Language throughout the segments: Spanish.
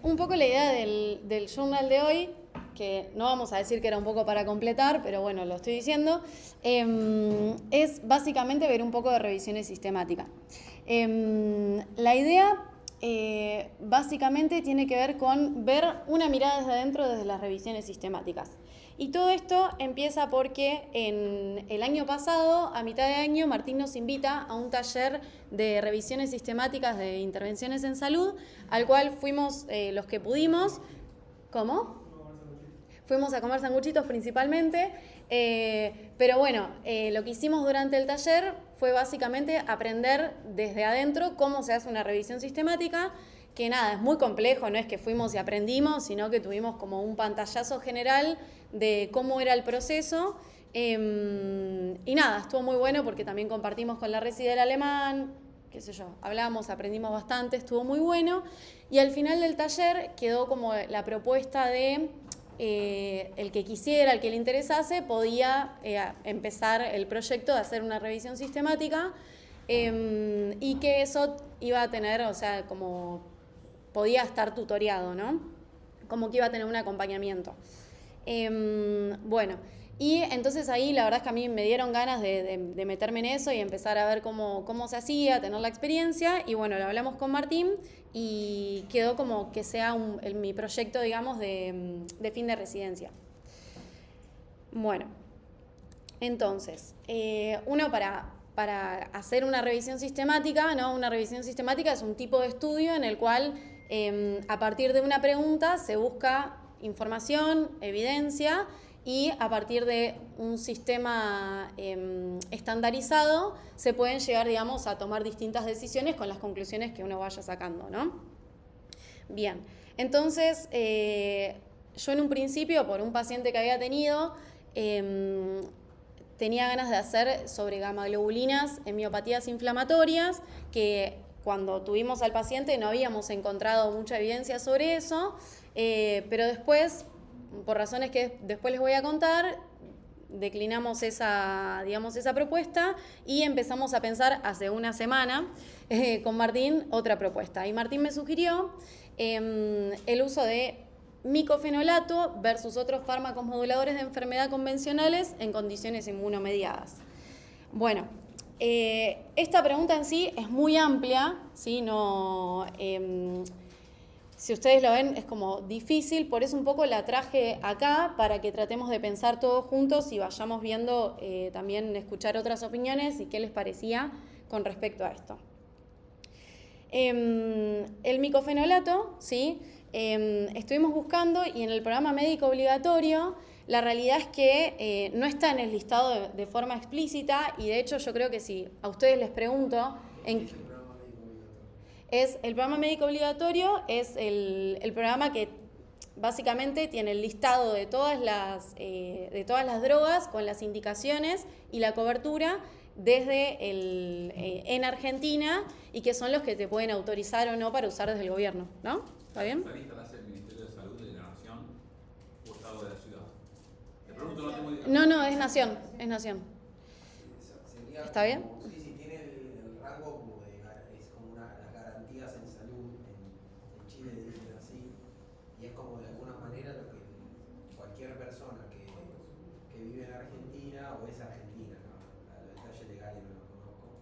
Un poco la idea del journal de hoy, que no vamos a decir que era un poco para completar, pero bueno, lo estoy diciendo, es básicamente ver un poco de revisiones sistemáticas. La idea básicamente tiene que ver con ver una mirada desde adentro desde las revisiones sistemáticas. Y todo esto empieza porque en el año pasado, a mitad de año, Martín nos invita a un taller de revisiones sistemáticas de intervenciones en salud, al cual fuimos los que pudimos. ¿Cómo? Fuimos a comer sanguchitos principalmente, pero bueno, lo que hicimos durante el taller fue básicamente aprender desde adentro cómo se hace una revisión sistemática, que nada, es muy complejo, no es que fuimos y aprendimos, sino que tuvimos como un pantallazo general de cómo era el proceso. Y nada, estuvo muy bueno porque también compartimos con la Resi del alemán, qué sé yo, hablamos, aprendimos bastante, estuvo muy bueno. Y al final del taller quedó como la propuesta de el que quisiera, el que le interesase, podía empezar el proyecto de hacer una revisión sistemática y que eso iba a tener, o sea, como podía estar tutoriado, ¿no? Como que iba a tener un acompañamiento. Bueno, y entonces ahí la verdad es que a mí me dieron ganas de meterme en eso y empezar a ver cómo se hacía, tener la experiencia, y bueno, lo hablamos con Martín y quedó como que sea mi proyecto, digamos, de fin de residencia. Bueno, entonces, uno para hacer una revisión sistemática, ¿no? Una revisión sistemática es un tipo de estudio en el cual a partir de una pregunta se busca información, evidencia, y a partir de un sistema estandarizado se pueden llegar, digamos, a tomar distintas decisiones con las conclusiones que uno vaya sacando, ¿no? Bien, entonces yo en un principio, por un paciente que había tenido, tenía ganas de hacer sobre gamaglobulinas en miopatías inflamatorias, que cuando tuvimos al paciente no habíamos encontrado mucha evidencia sobre eso, pero después, por razones que después les voy a contar, declinamos esa propuesta y empezamos a pensar hace una semana con Martín otra propuesta. Y Martín me sugirió el uso de micofenolato versus otros fármacos moduladores de enfermedad convencionales en condiciones inmunomediadas. Bueno, esta pregunta en sí es muy amplia, ¿sí? No, si ustedes lo ven es como difícil, por eso un poco la traje acá para que tratemos de pensar todos juntos y vayamos viendo también escuchar otras opiniones y qué les parecía con respecto a esto. El micofenolato, ¿sí? Estuvimos buscando y en el programa médico obligatorio la realidad es que no está en el listado de forma explícita, y de hecho yo creo que si a ustedes les pregunto el programa médico obligatorio es el programa que básicamente tiene el listado de todas las drogas con las indicaciones y la cobertura en Argentina, y que son los que te pueden autorizar o no para usar desde el gobierno, ¿no? ¿Está bien? ¿Esa lista la hace el Ministerio de Salud de la Nación o Estado de la Ciudad? Te pregunto, no tengo idea. No, es nación. ¿Está bien? Sí, tiene el rango como es como las garantías en salud en Chile, dicen así, y es como de alguna manera lo que cualquier persona que vive en Argentina o es argentina, ¿no? Los detalles legales no los conozco,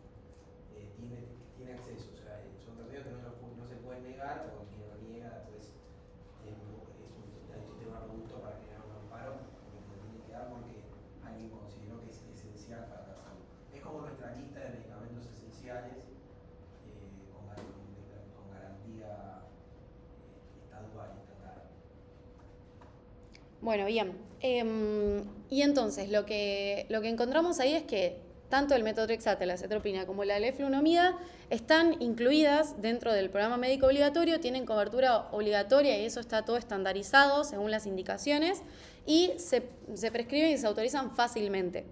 tiene acceso, o sea, son remedios que no se pueden negar, o el que lo niega después hay un sistema robusto para generar un amparo, porque se tiene que dar porque alguien consideró que es esencial para la salud. Es como nuestra lista de medicamentos esenciales con garantía estatal. Bueno, bien. Y entonces lo que encontramos ahí es que tanto el metotrexato, la acetropina como la leflunomida están incluidas dentro del programa médico obligatorio, tienen cobertura obligatoria y eso está todo estandarizado según las indicaciones, y se prescriben y se autorizan fácilmente.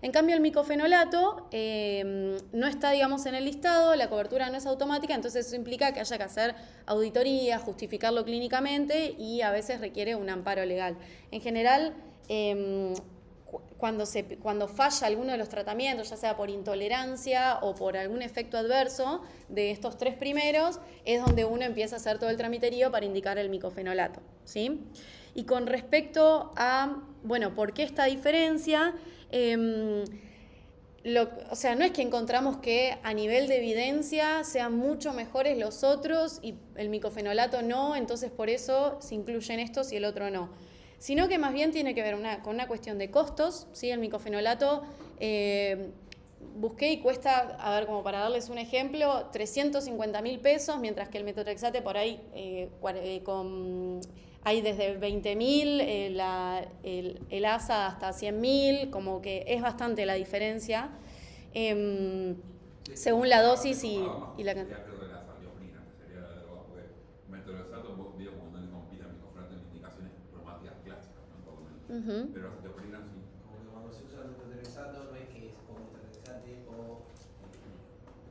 En cambio, el micofenolato no está, digamos, en el listado, la cobertura no es automática, entonces eso implica que haya que hacer auditoría, justificarlo clínicamente y a veces requiere un amparo legal. En general, cuando falla alguno de los tratamientos, ya sea por intolerancia o por algún efecto adverso de estos 3 primeros, es donde uno empieza a hacer todo el tramiterío para indicar el micofenolato, ¿sí? Y con respecto a, bueno, ¿por qué esta diferencia? O sea, no es que encontramos que a nivel de evidencia sean mucho mejores los otros y el micofenolato no, entonces por eso se incluyen estos y el otro no. Sino que más bien tiene que ver con una cuestión de costos, ¿sí? El micofenolato, busqué y cuesta, a ver, como para darles un ejemplo, 350.000 pesos, mientras que el metotrexate por ahí hay desde 20.000, el ASA hasta 100.000, como que es bastante la diferencia, según la dosis y la cantidad. Creo que la satioprina, que sería la droga, porque metotrexato, vos vio como no le compite al micofenolato en indicaciones reumáticas clásicas, ¿no? Por lo menos. Pero la satioprina sí. Como que cuando se usa el metotrexato no es que es o metotrexate o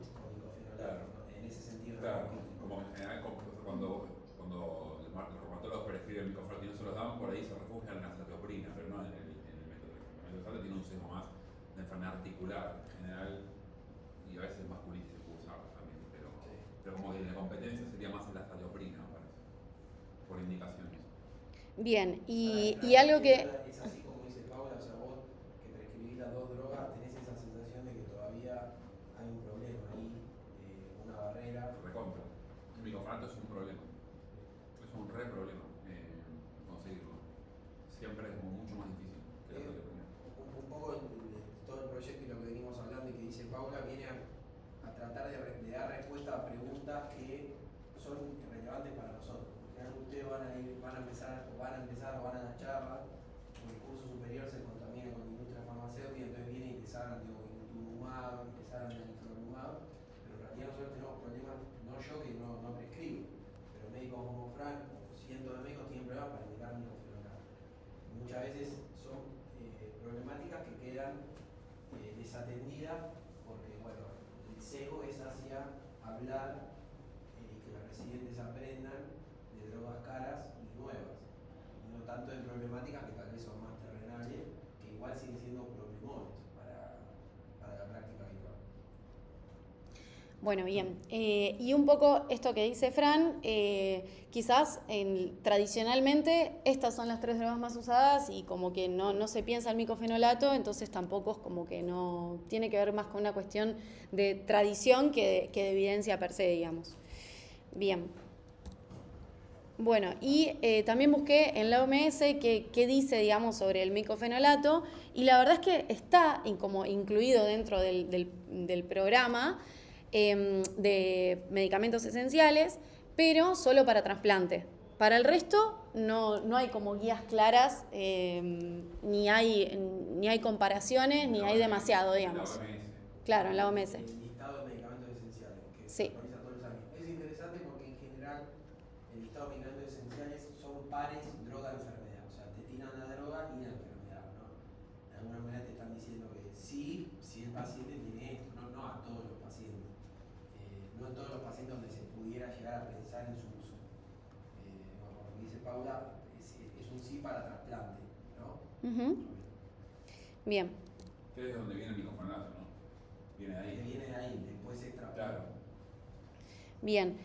micofenolato, Claro. ¿no? En ese sentido. Claro, como en general, cuando los reumatólogos prescriben el micofenolato y no se los dan, por ahí se refugian en la satioprina, pero no en el metotrexato. El metotrexato tiene un sesgo más de enfermedad articular en general, y a veces vasculitis se puede usar también, pero como que la competencia sería más en la satioprina, me parece, por indicaciones. Bien, y algo que... Es así como dice Paula, o sea, vos que prescribís las 2 drogas tenés esa sensación de que todavía hay un problema ahí, una barrera. Recontra. El micofenolato es un problema. Es un re problema conseguirlo. Siempre es como mucho más difícil que la satioprina. Un poco todo el proyecto y lo que venimos hablando y que dice Paula viene a tratar de dar respuesta a preguntas que son relevantes para nosotros. Ustedes van a empezar o van a dar charlas, o el curso superior se contamina con la industria farmacéutica, entonces vienen y les hablan de ointumumab, les hablan de nifrolumab, pero en realidad nosotros tenemos problemas, no yo que no prescribo, pero médicos como Frank, o cientos de médicos tienen problemas para indicar micofenolato. Y muchas veces son problemáticas que quedan desatendidas porque, bueno, el sesgo es hacia hablar, que los residentes aprendan de drogas caras y nuevas, y no tanto de problemáticas que tal vez son más terrenales, que igual siguen siendo problemones para la práctica habitual. Bueno, bien. Y un poco esto que dice Fran, quizás tradicionalmente estas son las 3 drogas más usadas y como que no se piensa el micofenolato, entonces tampoco es como que no tiene que ver más con una cuestión de tradición que de evidencia per se, digamos. Bien. Bueno, y también busqué en la OMS qué dice, digamos, sobre el micofenolato, y la verdad es que está como incluido dentro del programa de medicamentos esenciales, pero solo para trasplante. Para el resto no hay como guías claras, ni hay comparaciones, ni hay demasiado, digamos. Claro, en la OMS. El listado de medicamentos esenciales que Sí. se actualiza todos los años. Es interesante porque en general el listado de medicamentos esenciales son pares droga-enfermedad. O sea, te tiran la droga y la enfermedad, ¿no? De alguna manera te están diciendo que sí, si el paciente tiene esto, no a todos los pacientes. No en todos los pacientes donde se pudiera llegar a pensar en su uso. Como dice Paula, es un sí para trasplante, ¿no? Bien. Es donde viene el micofenolato, ¿no? Viene de ahí. Viene de ahí, después es trasplante. Claro. Bien,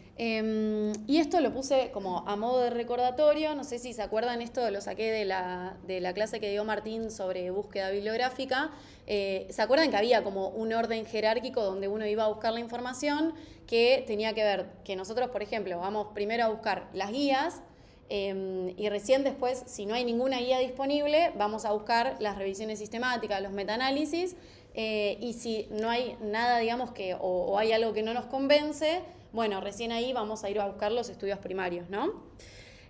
y esto lo puse como a modo de recordatorio, no sé si se acuerdan, esto lo saqué de la clase que dio Martín sobre búsqueda bibliográfica. ¿Se acuerdan que había como un orden jerárquico donde uno iba a buscar la información que tenía que ver que nosotros, por ejemplo, vamos primero a buscar las guías y recién después, si no hay ninguna guía disponible, vamos a buscar las revisiones sistemáticas, los metaanálisis, y si no hay nada, digamos, o hay algo que no nos convence, bueno, recién ahí vamos a ir a buscar los estudios primarios, ¿no?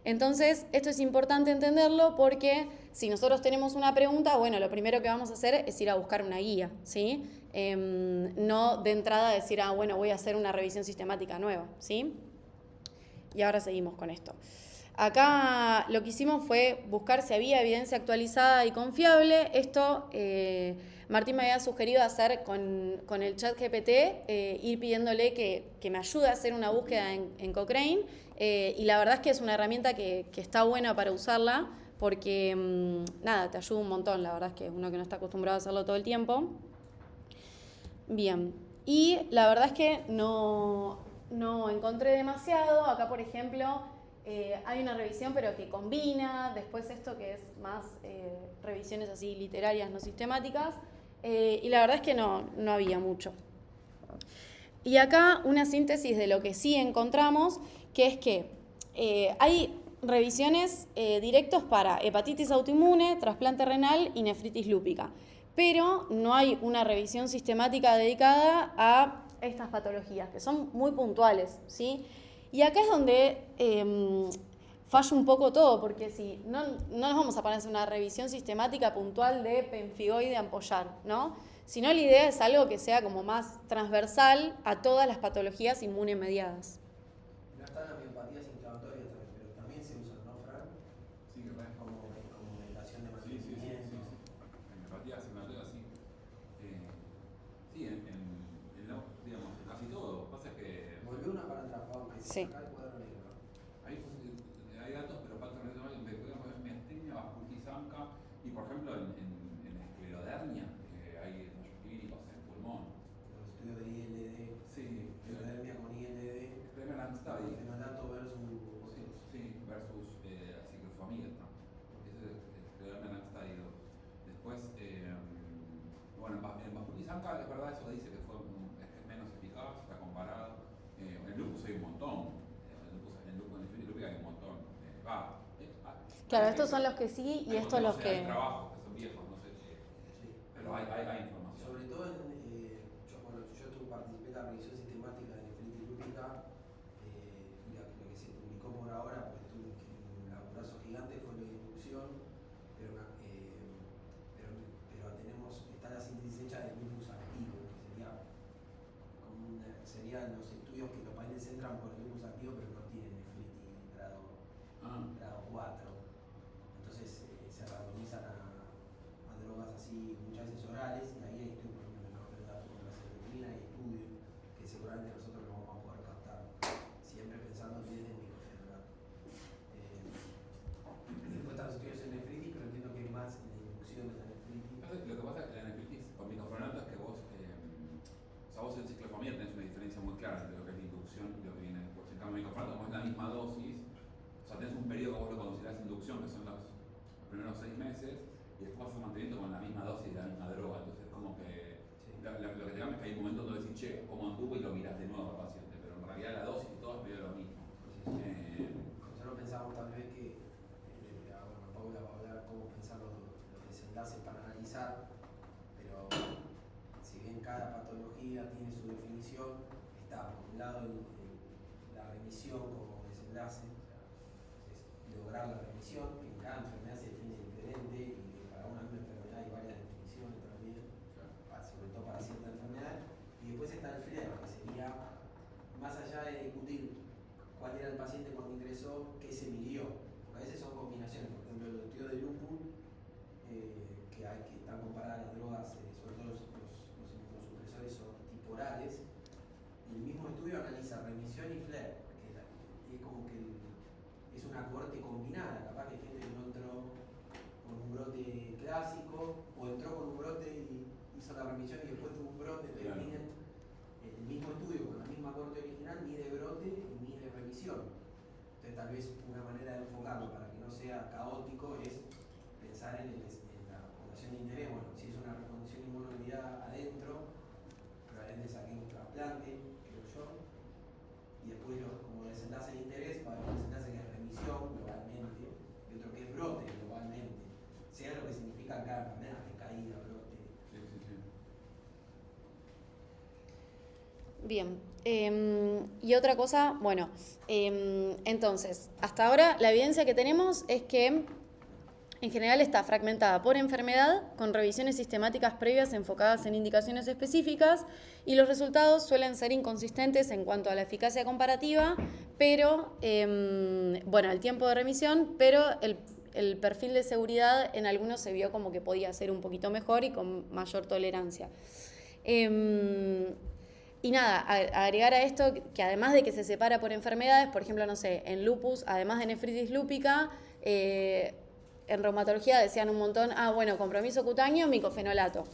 Entonces, esto es importante entenderlo porque si nosotros tenemos una pregunta, bueno, lo primero que vamos a hacer es ir a buscar una guía, ¿sí? No de entrada decir, bueno, voy a hacer una revisión sistemática nueva, ¿sí? Y ahora seguimos con esto. Acá lo que hicimos fue buscar si había evidencia actualizada y confiable. Esto Martín me había sugerido hacer con el chat GPT, ir pidiéndole que me ayude a hacer una búsqueda en Cochrane, y la verdad es que es una herramienta que está buena para usarla porque, nada, te ayuda un montón. La verdad es que uno que no está acostumbrado a hacerlo todo el tiempo. Bien, y la verdad es que no encontré demasiado. Acá, por ejemplo, hay una revisión pero que combina, después esto que es más revisiones así literarias, no sistemáticas, y la verdad es que no había mucho. Y acá una síntesis de lo que sí encontramos, que es que hay revisiones directos para hepatitis autoinmune, trasplante renal y nefritis lúpica, pero no hay una revisión sistemática dedicada a estas patologías, que son muy puntuales, ¿sí? Y acá es donde falla un poco todo, porque si no nos vamos a poner a hacer una revisión sistemática puntual de pemfigoide ampollar, ¿no? Sino la idea es algo que sea como más transversal a todas las patologías inmunemediadas. No están las miopatías inflamatorias también, pero también se usan, ¿no, Fran? Sí, que re. Como medicación de Sí, sí, sí, sí, mantenimiento. sí. En hepatía, signatura, sí. Sí, digamos, en casi todo. Pasa que Volvió una para atrás, Pau, que Sí. acá el cuadro negro. hay datos, pero falta retomar. Miastenia, vasculitis-AMCA y, por ejemplo, en esclerodermia, hay ensayos clínicos en pulmón. Los estudios de ILD, Sí, esclerodermia con ILD, Remnant Study. fenolato versus... Sí, versus ciclofamida. Ese es Remnant Study 2. Después, bueno, en vasculitis-AMCA es verdad eso que dice que es menos eficaz, está comparado. En el lupus hay un montón. En nefritis lúpica hay un montón. Claro, estos son los que sí y estos los que... Hay trabajos que son viejos, no sé. Sí. Pero hay información. Sobre todo yo participé en la revisión sistemática de nefritis lúpica y lo que se publicó por ahora, pues tuve un laburazo gigante, fue la inducción, pero está la síntesis hecha de lupus activo, que serían los estudios que los países entran por el lupus activo, pero no tienen nefritis grado 4. Entonces se randomizan a drogas así, muchas veces orales, y ahí hay estudios, por ejemplo, en el dato con la serotonina, hay estudios que seguramente nosotros no vamos a poder captar, siempre pensando desde el microfenorato. Y después están los estudios en nefritis, pero entiendo que es más en la inducción de la nefritis. Lo que pasa es que la nefritis con microfenorato es que vos en ciclofamida tenés una diferencia muy clara entre lo que es la inducción y lo que viene después. En cambio, microfenorato, como es la misma dosis, o sea, tenés un periodo que vos lo considerás inducción, que son los primeros 6 meses, y después vas manteniendo con la misma dosis de la misma droga. Entonces, como que lo que te cambia es que hay un momento donde decís, che, como anduvo, y lo mirás de nuevo al paciente, pero en realidad la dosis y todo es medio lo mismo. Nosotros pensamos tal vez que, bueno, Paula va a hablar cómo pensar los desenlaces para analizar, pero si bien cada patología tiene su definición, está por un lado la remisión como desenlace, o sea, es lograr la remisión, que en cada enfermedad se define diferente y para una misma enfermedad hay varias definiciones también, sobre todo para cierta enfermedad. Y después está el FLAIR, que sería, más allá de discutir cuál era el paciente cuando ingresó, qué se midió, porque a veces son combinaciones. Por ejemplo, los estudios de lupus, que están comparadas las drogas, sobre todo los inmunosupresores tipo orales, y el mismo estudio analiza remisión y FLAIR, que es como que es una cohorte combinada. Capaz que hay gente que no entró con un brote clásico, o entró con un brote y hizo la remisión y después tuvo un brote. Entonces miden el mismo estudio con la misma cohorte original, mide brote y mide remisión. Entonces tal vez una manera de enfocarlo para que no sea caótico es pensar en la población de interés. Bueno, si es una recondición inmunodebilitada adentro, probablemente saquemos trasplante, creo yo, y después como desenlace de interés va a haber un desenlace que es remisión globalmente y otro que es brote globalmente, sea lo que significa cada enfermedad, recaída, brote. Sí. Bien, y otra cosa, bueno, entonces, hasta ahora la evidencia que tenemos es que en general está fragmentada por enfermedad, con revisiones sistemáticas previas enfocadas en indicaciones específicas, y los resultados suelen ser inconsistentes en cuanto a la eficacia comparativa, pero, bueno, el tiempo de remisión, pero el perfil de seguridad en algunos se vio como que podía ser un poquito mejor y con mayor tolerancia. Y nada, agregar a esto que además de que se separa por enfermedades, por ejemplo, no sé, en lupus, además de nefritis lúpica, en reumatología decían un montón, bueno, compromiso cutáneo, micofenolato.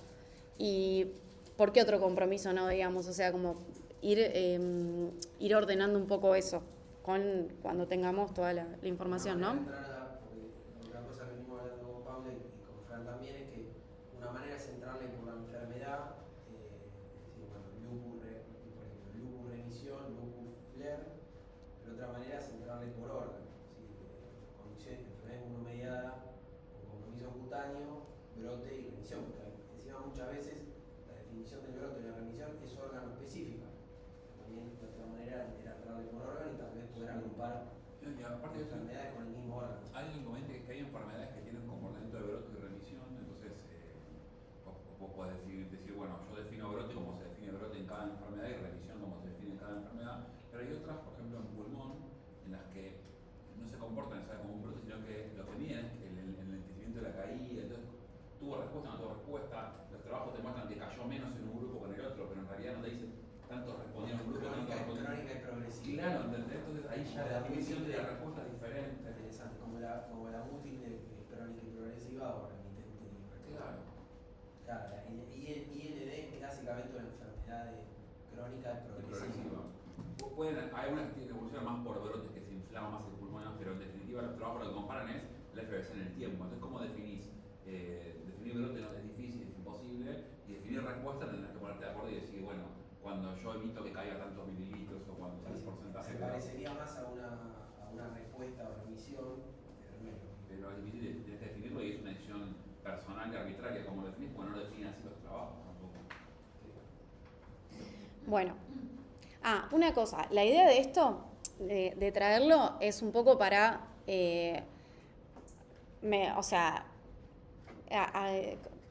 ¿Y por qué otro compromiso no, digamos? O sea, como ir ordenando un poco eso cuando tengamos toda la información, ¿no? Porque una cosa que venimos hablando con Pablo y con Fran también es que una manera es centrarle por la enfermedad, lupus, por ejemplo, lupus remisión, lupus flare, pero otra manera es centrarle por órgano, condiciones, enfermedad inmunomediada o compromiso cutáneo, brote y remisión, porque encima muchas veces la definición del brote y la remisión es órgano específica. También de otra manera era entrarle por órgano y tal vez poder agrupar enfermedades con el mismo órgano. Hay un inconveniente que hay enfermedades que tienen comportamiento de brote y remisión, entonces vos podés decir, bueno, yo defino brote como se define brote en cada enfermedad y remisión como se define en cada enfermedad, pero hay otras, por ejemplo en pulmón, en las que no se comportan como un brote, sino que lo que miden es el enlentecimiento de la caída, entonces tuvo respuesta, no tuvo respuesta, los trabajos te muestran que cayó menos en un grupo que en el otro, pero en realidad no te dicen tanto respondieron un grupo, tanto respondieron. Crónica y progresiva. Claro, ¿entendés? Entonces ahí ya la división de la respuesta es diferente. Interesante, como la múltiple crónica y progresiva o remitente y recurrente. Claro, y el ILD es clásicamente una enfermedad crónica y progresiva. Hay algunas que evolucionan más por brotes, que se inflama más el pulmón, pero en definitiva los trabajos lo que comparan es la FBC en el tiempo. Entonces, ¿cómo definís? Definir brote no es difícil, es imposible, y definir respuesta tendrás que ponerte de acuerdo y decir, bueno, cuando yo emito que caiga tantos mililitros o cuando sale el porcentaje. Se parecería más a una respuesta o remisión, pero es difícil, tienes que definirlo y es una decisión personal y arbitraria como lo definís, porque no lo definen así los trabajos tampoco. Bueno, una cosa, la idea de esto, de traerlo, es un poco para,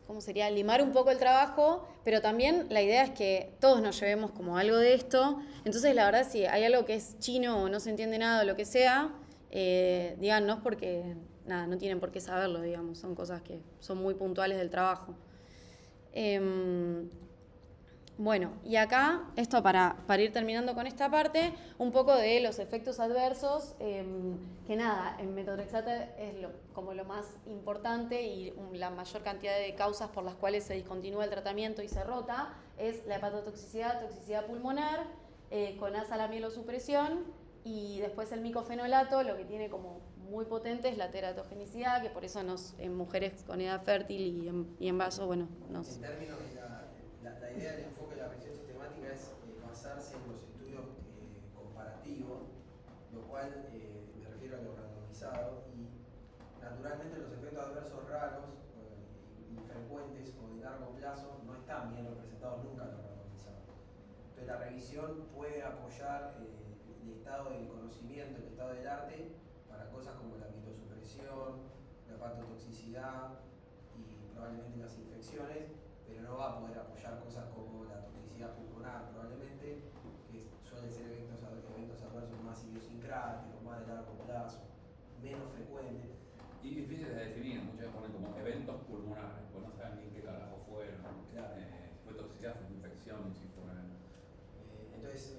¿cómo sería? Limar un poco el trabajo, pero también la idea es que todos nos llevemos como algo de esto. Entonces, la verdad, si hay algo que es chino o no se entiende nada o lo que sea, díganos porque, nada, no tienen por qué saberlo, digamos. Son cosas que son muy puntuales del trabajo. Bueno, y acá, esto para ir terminando con esta parte, un poco de los efectos adversos, que nada, en metotrexato es como lo más importante y la mayor cantidad de causas por las cuales se discontinúa el tratamiento y se rota, es la hepatotoxicidad, toxicidad pulmonar, con asa la mielosupresión, y después el micofenolato, lo que tiene como muy potente es la teratogenicidad, que por eso en mujeres con edad fértil y en vaso, bueno, nos... En términos de la idea del enfoque de la revisión sistemática es basarse en los estudios comparativos, lo cual me refiero a lo randomizado, y naturalmente los efectos adversos raros, infrecuentes o de largo plazo no están bien representados nunca en lo randomizado. Entonces la revisión puede apoyar el estado del conocimiento, el estado del arte, para cosas como la mitosupresión, la hepatotoxicidad y probablemente las infecciones, pero no va a poder apoyar cosas como la toxicidad pulmonar probablemente, que suelen ser eventos adversos más idiosincráticos, más de largo plazo, menos frecuentes. Y difíciles de definir, muchas veces ponen como eventos pulmonares, pues no saben bien qué carajo fueron, claro. Si fue toxicidad, fue infección, si fue... Entonces,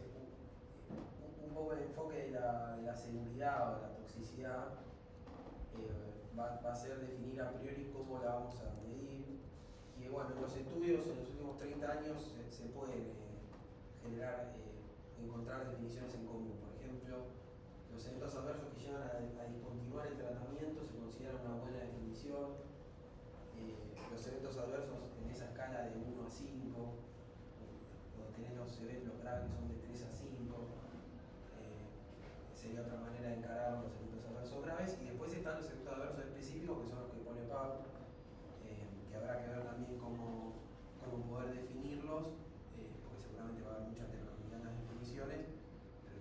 un poco el enfoque de la seguridad o la toxicidad va a ser definir a priori cómo la vamos a medir. Y bueno, los estudios en los últimos 30 años se pueden encontrar definiciones en común. Por ejemplo, los eventos adversos que llevan a discontinuar el tratamiento se consideran una buena definición. Los eventos adversos en esa escala de 1 a 5, cuando tenés los eventos graves que son de 3 a 5, sería otra manera de encarar los eventos adversos graves. Y después están los eventos adversos específicos, que son los que pone Pablo, que habrá que ver también cómo poder definirlos, porque seguramente va a haber mucha heterogeneidad en las definiciones, pero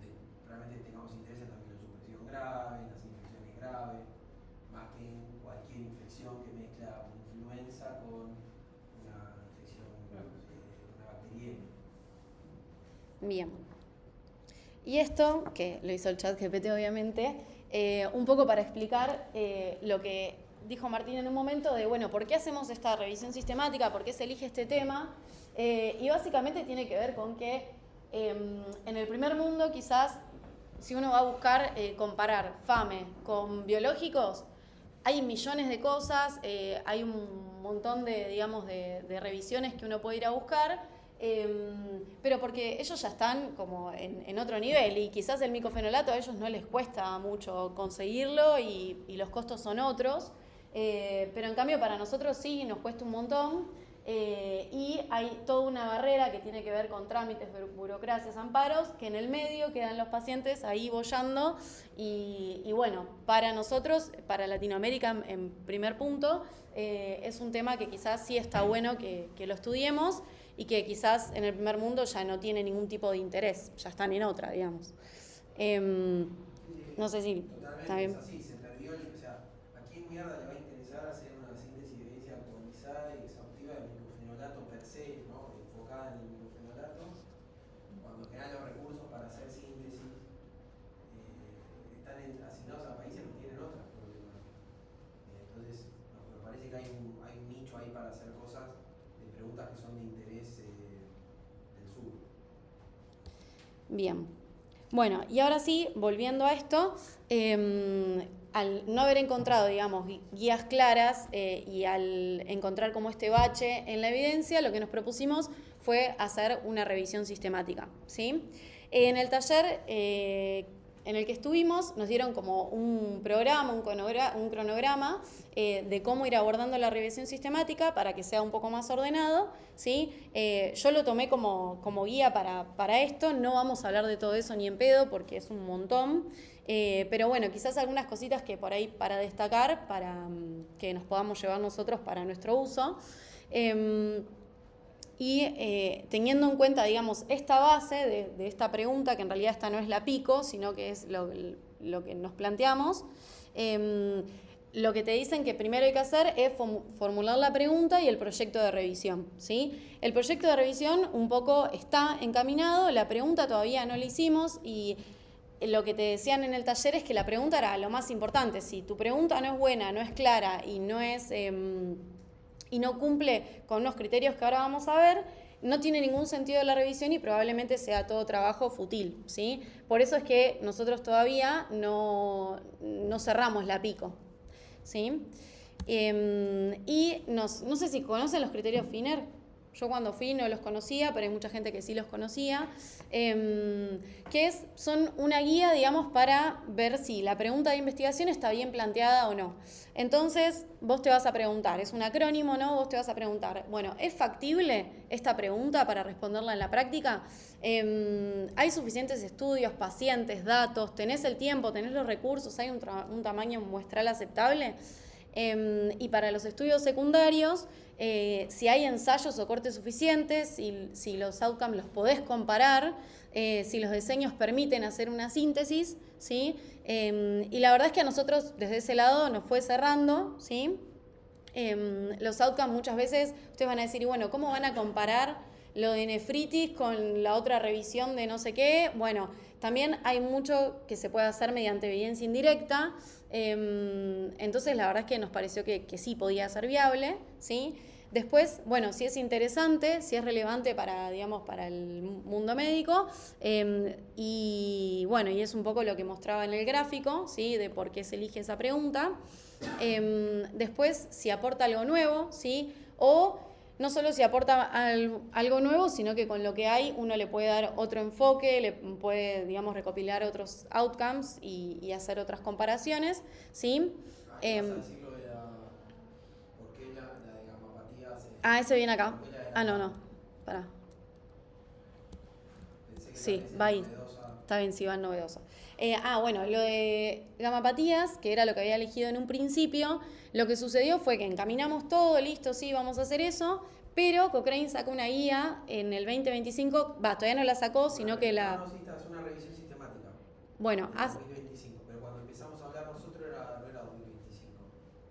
realmente tengamos interés en la mielosupresión grave, en las infecciones graves, más que en cualquier infección que mezcla influenza con una infección, una bacteriemia. Bien. Y esto, que lo hizo el ChatGPT obviamente, un poco para explicar lo que dijo Martín en un momento de, bueno, ¿por qué hacemos esta revisión sistemática? ¿Por qué se elige este tema? Y básicamente tiene que ver con que En el primer mundo, quizás, si uno va a buscar comparar FAME con biológicos, hay millones de cosas, hay un montón de, digamos, de revisiones que uno puede ir a buscar, pero porque ellos ya están como en otro nivel y quizás el micofenolato a ellos no les cuesta mucho conseguirlo y los costos son otros, pero en cambio para nosotros sí nos cuesta un montón. Y hay toda una barrera que tiene que ver con trámites, burocracias, amparos, que en el medio quedan los pacientes ahí boyando y bueno, para nosotros, para Latinoamérica en primer punto, es un tema que quizás sí está bueno que lo estudiemos y que quizás en el primer mundo ya no tiene ningún tipo de interés, ya están en otra, digamos. No sé si está bien. Es así, se perdió, o sea, ¿a quién mierda le va a interesar hacer una síntesis de evidencia actualizada y exhaustiva del micofenolato per se, ¿no? Enfocada en el micofenolato, cuando en general los recursos para hacer síntesis están asignados a países que tienen otras problemáticas. Entonces, me parece que hay un nicho ahí para hacer cosas de preguntas que son de interés del sur. Bien. Bueno, y ahora sí, volviendo a esto, al no haber encontrado, digamos, guías claras y al encontrar como este bache en la evidencia, lo que nos propusimos fue hacer una revisión sistemática, ¿sí? En el taller en el que estuvimos nos dieron como un programa, un cronograma de cómo ir abordando la revisión sistemática para que sea un poco más ordenado, ¿sí? Yo lo tomé como guía para esto, no vamos a hablar de todo eso ni en pedo porque es un montón, pero bueno, quizás algunas cositas que por ahí para destacar, para que nos podamos llevar nosotros para nuestro uso. Y teniendo en cuenta, digamos, esta base de esta pregunta, que en realidad esta no es la pico, sino que es lo que nos planteamos, lo que te dicen que primero hay que hacer es formular la pregunta y el proyecto de revisión, ¿sí? El proyecto de revisión un poco está encaminado, la pregunta todavía no la hicimos y lo que te decían en el taller es que la pregunta era lo más importante. Si tu pregunta no es buena, no es clara y no es... y no cumple con unos criterios que ahora vamos a ver, no tiene ningún sentido la revisión y probablemente sea todo trabajo fútil, ¿sí? Por eso es que nosotros todavía no cerramos la pico, ¿sí? Y no sé si conocen los criterios FINER. Yo cuando fui no los conocía, pero hay mucha gente que sí los conocía, son una guía, digamos, para ver si la pregunta de investigación está bien planteada o no. Entonces, vos te vas a preguntar, es un acrónimo, ¿no? Vos te vas a preguntar, bueno, ¿es factible esta pregunta para responderla en la práctica? ¿Hay suficientes estudios, pacientes, datos? ¿Tenés el tiempo? ¿Tenés los recursos? ¿Hay un tamaño muestral aceptable? Y para los estudios secundarios, si hay ensayos o cortes suficientes, si los outcomes los podés comparar, si los diseños permiten hacer una síntesis, ¿sí? Y la verdad es que a nosotros desde ese lado nos fue cerrando, ¿sí? Los outcomes muchas veces ustedes van a decir, y bueno, ¿cómo van a comparar lo de nefritis con la otra revisión de no sé qué? Bueno, también hay mucho que se puede hacer mediante evidencia indirecta, entonces la verdad es que nos pareció que sí podía ser viable, ¿sí? Después, bueno, si es interesante, si es relevante para, digamos, para el mundo médico, y bueno, y es un poco lo que mostraba en el gráfico, ¿sí? De por qué se elige esa pregunta. Después, si aporta algo nuevo, ¿sí? O no solo si aporta algo nuevo, sino que con lo que hay uno le puede dar otro enfoque, le puede, digamos, recopilar otros outcomes y hacer otras comparaciones, ¿sí? ¿Vas a decirlo de por qué la de gamapatía Ese viene acá. No. Pará. Sí, va ahí. Está bien, sí, va en novedosa. Bueno, lo de gamapatías, que era lo que había elegido en un principio, lo que sucedió fue que encaminamos todo, listo, sí, vamos a hacer eso, pero Cochrane sacó una guía en el 2025, todavía no la sacó, sino que la... No, sí, es una revisión sistemática. Bueno, 2025, pero cuando empezamos a hablar nosotros no era 2025,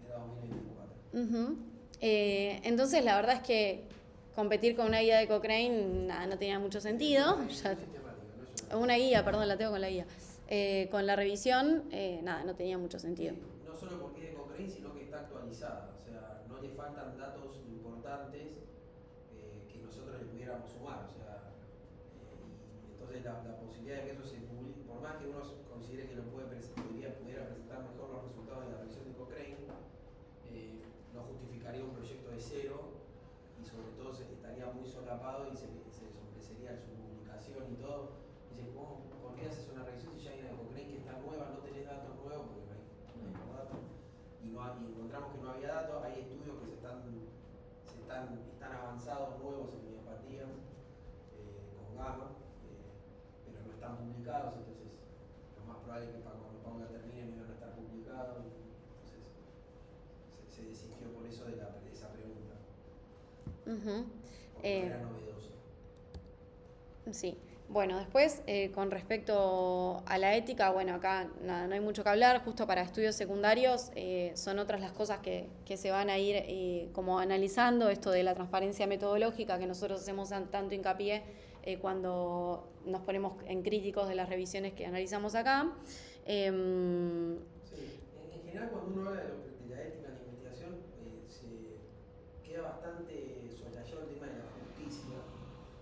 era 2024. Entonces la verdad es que competir con una guía de Cochrane no tenía mucho sentido. Una guía, perdón, la tengo con la guía. Con la revisión, no tenía mucho sentido. No solo porque es de Cochrane, sino que está actualizada. O sea, no le faltan datos importantes que nosotros le pudiéramos sumar. O sea, y Entonces la posibilidad de que eso se publique, por más que uno considere que lo pudiera presentar mejor los resultados de la revisión de Cochrane, no justificaría un proyecto de cero y sobre todo estaría muy solapado y se sombrecería su publicación y todo. Dicen, ¿por qué haces una revisión si ya hay una de Cochrane que está nueva, no tenés datos nuevos? Porque no hay datos. Y encontramos que no había datos, hay estudios que están avanzados, nuevos en miopatía, con gamma, pero no están publicados, entonces lo más probable es que cuando Paula termine no iban a estar publicados, entonces se desistió por eso de esa pregunta. Porque era novedoso. Sí. Bueno, después, con respecto a la ética, bueno, acá nada, no hay mucho que hablar, justo para estudios secundarios son otras las cosas que se van a ir como analizando, esto de la transparencia metodológica que nosotros hacemos tanto hincapié cuando nos ponemos en críticos de las revisiones que analizamos acá. Sí, en general cuando uno habla de la ética en la investigación se queda bastante soslayado el tema de la justicia,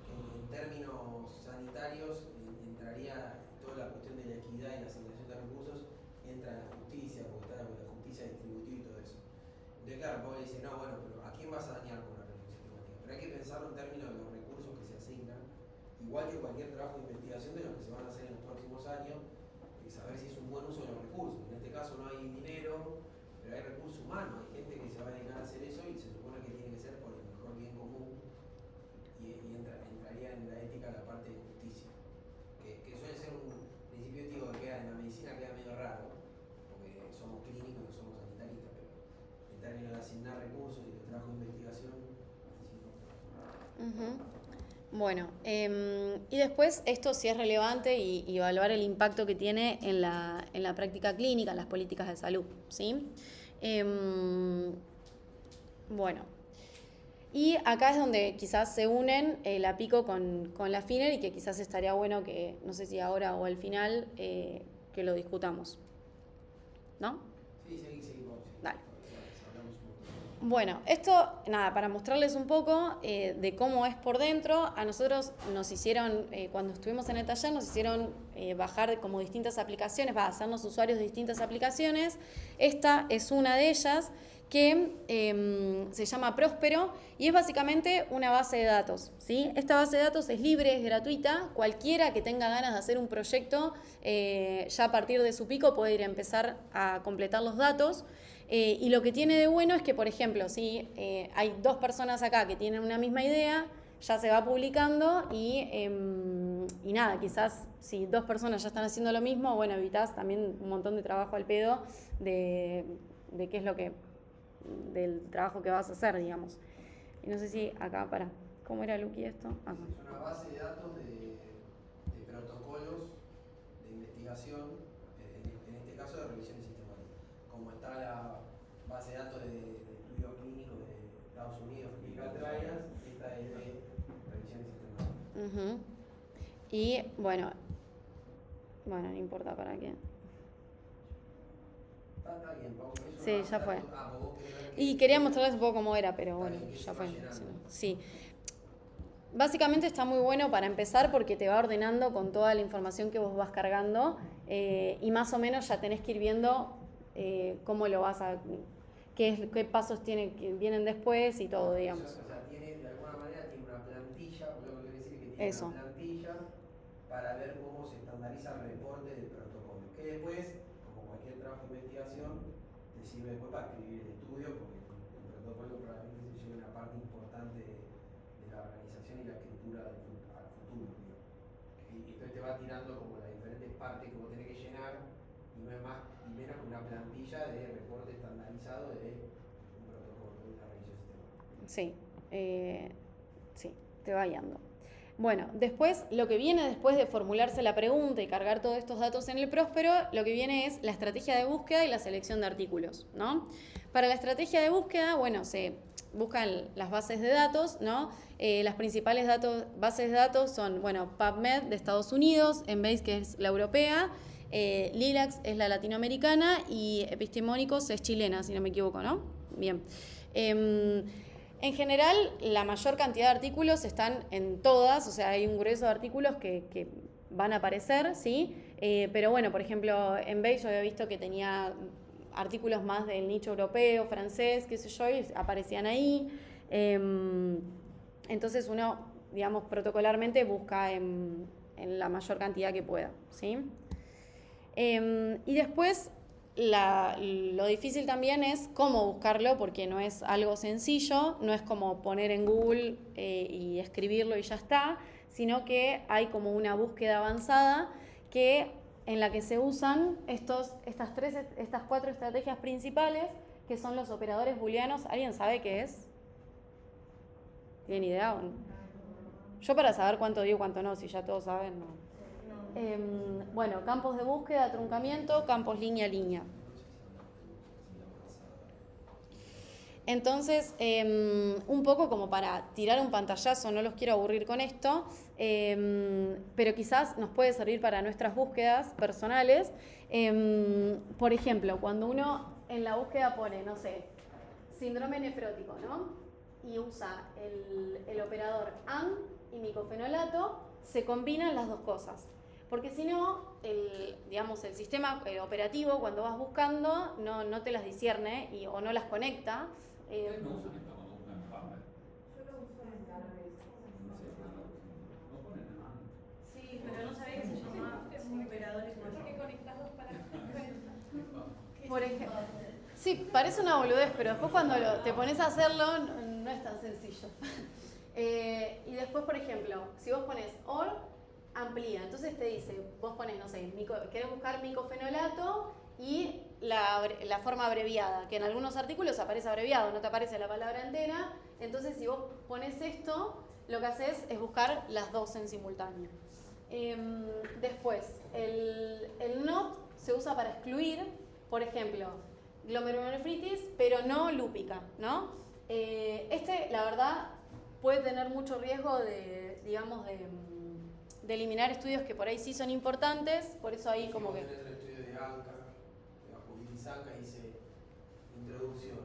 que en términos sanitarios entraría toda la cuestión de la equidad y la asignación de recursos, entra en la justicia, porque está la justicia distributiva y todo eso. Entonces claro, Pablo dice, no, bueno, pero ¿a quién vas a dañar con una revisión sistemática? Pero hay que pensarlo en términos de los recursos que se asignan, igual que cualquier trabajo de investigación de los que se van a hacer en los próximos años, saber si es un buen uso de los recursos. En este caso no hay dinero, pero hay recursos humanos, hay gente que se va a dedicar a hacer eso y se supone que tiene que ser por el mejor bien común y entraría en la ética la parte de justicia, que suele ser un principio ético que queda en la medicina, queda medio raro, porque somos clínicos y no somos sanitaristas, pero en términos de asignar recursos y de trabajo de investigación, es importante. Bueno, y después esto sí es relevante y evaluar el impacto que tiene en la práctica clínica, en las políticas de salud, ¿sí? Bueno, y acá es donde quizás se unen la PICO con la FINER y que quizás estaría bueno que, no sé si ahora o al final, que lo discutamos, ¿no? Sí. Dale. Bueno, esto, nada, para mostrarles un poco de cómo es por dentro, a nosotros nos hicieron, cuando estuvimos en el taller, nos hicieron bajar como distintas aplicaciones, hacernos usuarios de distintas aplicaciones. Esta es una de ellas que se llama Próspero y es básicamente una base de datos, ¿sí? Esta base de datos es libre, es gratuita, cualquiera que tenga ganas de hacer un proyecto, ya a partir de su pico puede ir a empezar a completar los datos. Y lo que tiene de bueno es que, por ejemplo, si hay dos personas acá que tienen una misma idea, ya se va publicando y nada, quizás si dos personas ya están haciendo lo mismo, bueno, evitás también un montón de trabajo al pedo de qué es lo que, del trabajo que vas a hacer, digamos. Y no sé si acá, ¿cómo era, Luqui, esto? Acá. Es una base de datos de protocolos de investigación, en este caso de revisiones sistemáticas. Como está la base de datos de estudios clínicos de Estados Unidos, Clinical Trials, esta es de revisiones sistemáticas. Y bueno, no importa para qué. Está bien, Pau. Sí, ya fue. Y quería mostrarles un poco cómo era, pero bueno, ya fue. Sí. Básicamente está muy bueno para empezar porque te va ordenando con toda la información que vos vas cargando y más o menos ya tenés que ir viendo cómo lo vas a... qué pasos vienen después y todo, digamos. O sea, de alguna manera tiene una plantilla, lo que quiere decir es que tiene Eso. una plantilla para ver cómo se estandariza el reporte del protocolo. Que después, como cualquier trabajo de investigación, te sirve después para escribir el estudio, porque el protocolo probablemente se lleve una parte importante de la organización y la escritura al futuro. Y entonces te va tirando como las diferentes partes que vos tenés que llenar, y no es más ni menos que una plantilla de reporte estandarizado de un protocolo, de una revisión sistemática. Sí, te va guiando. Bueno, después, lo que viene después de formularse la pregunta y cargar todos estos datos en el Próspero, lo que viene es la estrategia de búsqueda y la selección de artículos, ¿no? Para la estrategia de búsqueda, bueno, se buscan las bases de datos, ¿no? Las principales bases de datos son, bueno, PubMed de Estados Unidos, Embase, que es la europea, Lilacs es la latinoamericana y Epistemónicos es chilena, si no me equivoco, ¿no? Bien. En general, la mayor cantidad de artículos están en todas, o sea, hay un grueso de artículos que van a aparecer, ¿sí? Pero bueno, por ejemplo, en Base yo había visto que tenía artículos más del nicho europeo, francés, qué sé yo, y aparecían ahí. Entonces uno, digamos, protocolarmente busca en la mayor cantidad que pueda, ¿sí? Y después lo difícil también es cómo buscarlo, porque no es algo sencillo, no es como poner en Google y escribirlo y ya está, sino que hay como una búsqueda avanzada en la que se usan estas 4 estrategias principales, que son los operadores booleanos. ¿Alguien sabe qué es? ¿Tienen idea? Yo para saber cuánto digo, cuánto no, si ya todos saben, no. Bueno, campos de búsqueda, truncamiento, campos línea. Entonces, un poco como para tirar un pantallazo, no los quiero aburrir con esto, pero quizás nos puede servir para nuestras búsquedas personales. Por ejemplo, cuando uno en la búsqueda pone, no sé, síndrome nefrótico, ¿no? Y usa el operador AND y micofenolato, se combinan las dos cosas. Porque si no, el sistema operativo, cuando vas buscando, no te las discierne o no las conecta. ¿Ustedes no usan esto cuando buscan en PubMed? Yo lo uso en la vez. No ponen en AND. Sí, pero no sabía que se llamaba operadores. ¿Por qué conectas dos para Por ejemplo, sí, parece una boludez, pero después cuando te pones a hacerlo, no es tan sencillo. Y después, por ejemplo, si vos pones OR, amplía. Entonces te dice, vos pones, no sé, querés buscar micofenolato y la forma abreviada, que en algunos artículos aparece abreviado, no te aparece la palabra entera. Entonces, si vos pones esto, lo que haces es buscar las dos en simultáneo. Después, el NOT se usa para excluir, por ejemplo, glomerulonefritis, pero no lúpica, ¿no? La verdad, puede tener mucho riesgo de eliminar estudios que por ahí sí son importantes, por eso ahí como que... En el estudio de ANCA, de Acuditis ANCA, hice introducción.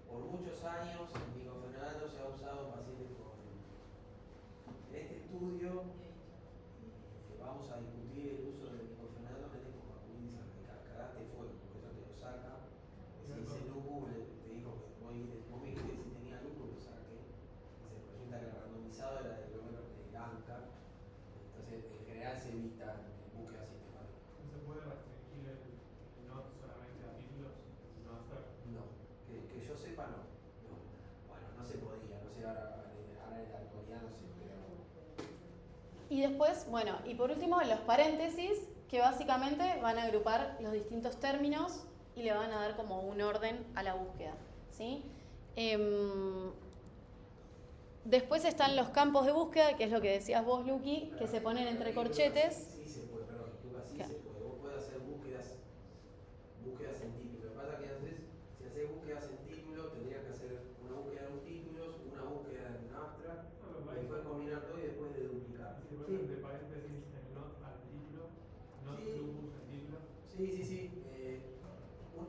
Por muchos años el micofenolato se ha usado en pacientes con... En este estudio vamos a discutir el uso del micofenolato con Acuditis ANCA. Cagaste fuego, porque eso te lo saca. Si dice lupus, te dijo que vos me dijiste si tenía lupus, lo saqué. Y se resulta que el randomizado era del número de ANCA. Entonces, en general se evita en búsqueda sistemática. ¿No se puede restringir el NOT solamente a títulos? No, que yo sepa no. Bueno, no se podía, no sé, ahora en la actualidad no sé, pero... Y después, bueno, y por último los paréntesis, que básicamente van a agrupar los distintos términos y le van a dar como un orden a la búsqueda, ¿sí? Después están los campos de búsqueda, que es lo que decías vos, Luqui, que se ponen entre corchetes. Sí se puede, perdón, Lucas, sí se puede. Vos podés hacer búsquedas en título. Lo que pasa es que si haces búsquedas en título, tendrías que hacer una búsqueda en títulos, una búsqueda en abstract, y después combinar todo y después de duplicar. Si pones entre paréntesis el NOT al título, NOT lupus al título. Sí.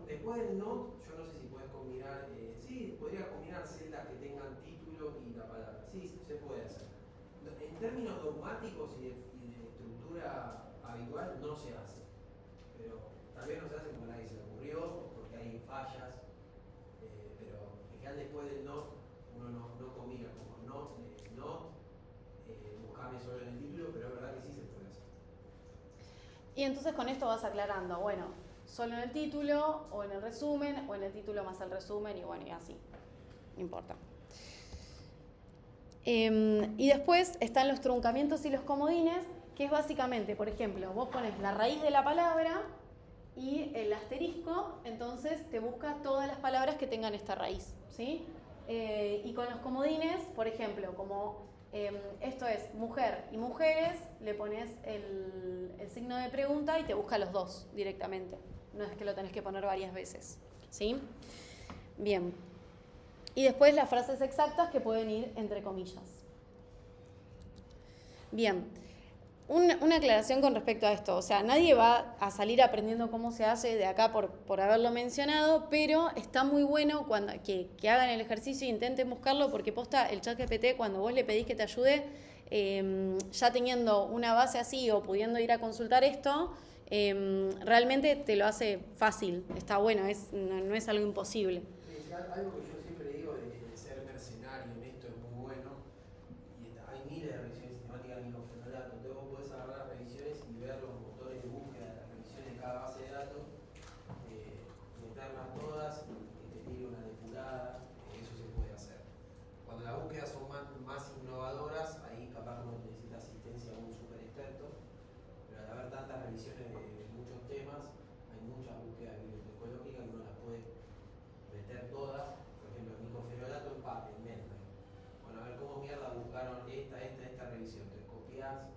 Después del NOT, yo no sé si puedes combinar, podrías combinar celdas que tengan título y la palabra. Sí, se puede hacer. En términos dogmáticos y de estructura habitual, no se hace. Pero tal vez no se hace porque nadie se le ocurrió, o porque hay fallas. Pero en general, después del NOT, uno no combina como NOT, buscame solo en el título, pero es verdad que sí se puede hacer. Y entonces con esto vas aclarando, bueno, solo en el título, o en el resumen, o en el título más el resumen, y bueno, y así. No importa. Y después están los truncamientos y los comodines, que es básicamente, por ejemplo, vos pones la raíz de la palabra y el asterisco, entonces te busca todas las palabras que tengan esta raíz, ¿sí? Y con los comodines, por ejemplo, como esto es mujer y mujeres, le pones el signo de pregunta y te busca los dos directamente. No es que lo tenés que poner varias veces, ¿sí? Bien. Y después las frases exactas que pueden ir entre comillas. Bien. Una aclaración con respecto a esto. O sea, nadie va a salir aprendiendo cómo se hace de acá por haberlo mencionado, pero está muy bueno que hagan el ejercicio e intenten buscarlo, porque posta el ChatGPT, cuando vos le pedís que te ayude, ya teniendo una base así o pudiendo ir a consultar esto, realmente te lo hace fácil, está bueno, no es algo imposible. Sí, algo que yo siempre digo de ser mercenario en esto es muy bueno, y hay miles de revisiones sistemáticas de microfenolato, entonces vos podés agarrar las revisiones y ver los motores de búsqueda de las revisiones de cada base de datos, meterlas todas y que te tire una depurada, eso se puede hacer. Cuando las búsquedas son más innovadoras, ahí capaz uno necesita asistencia a un super experto, pero al haber tantas revisiones de muchos temas, hay muchas búsquedas bibliotecológicas y uno las puede meter todas. Por ejemplo, el microfenolato en PAP, en Mendeley. Bueno, a ver cómo mierda buscaron esta revisión. Entonces copiás,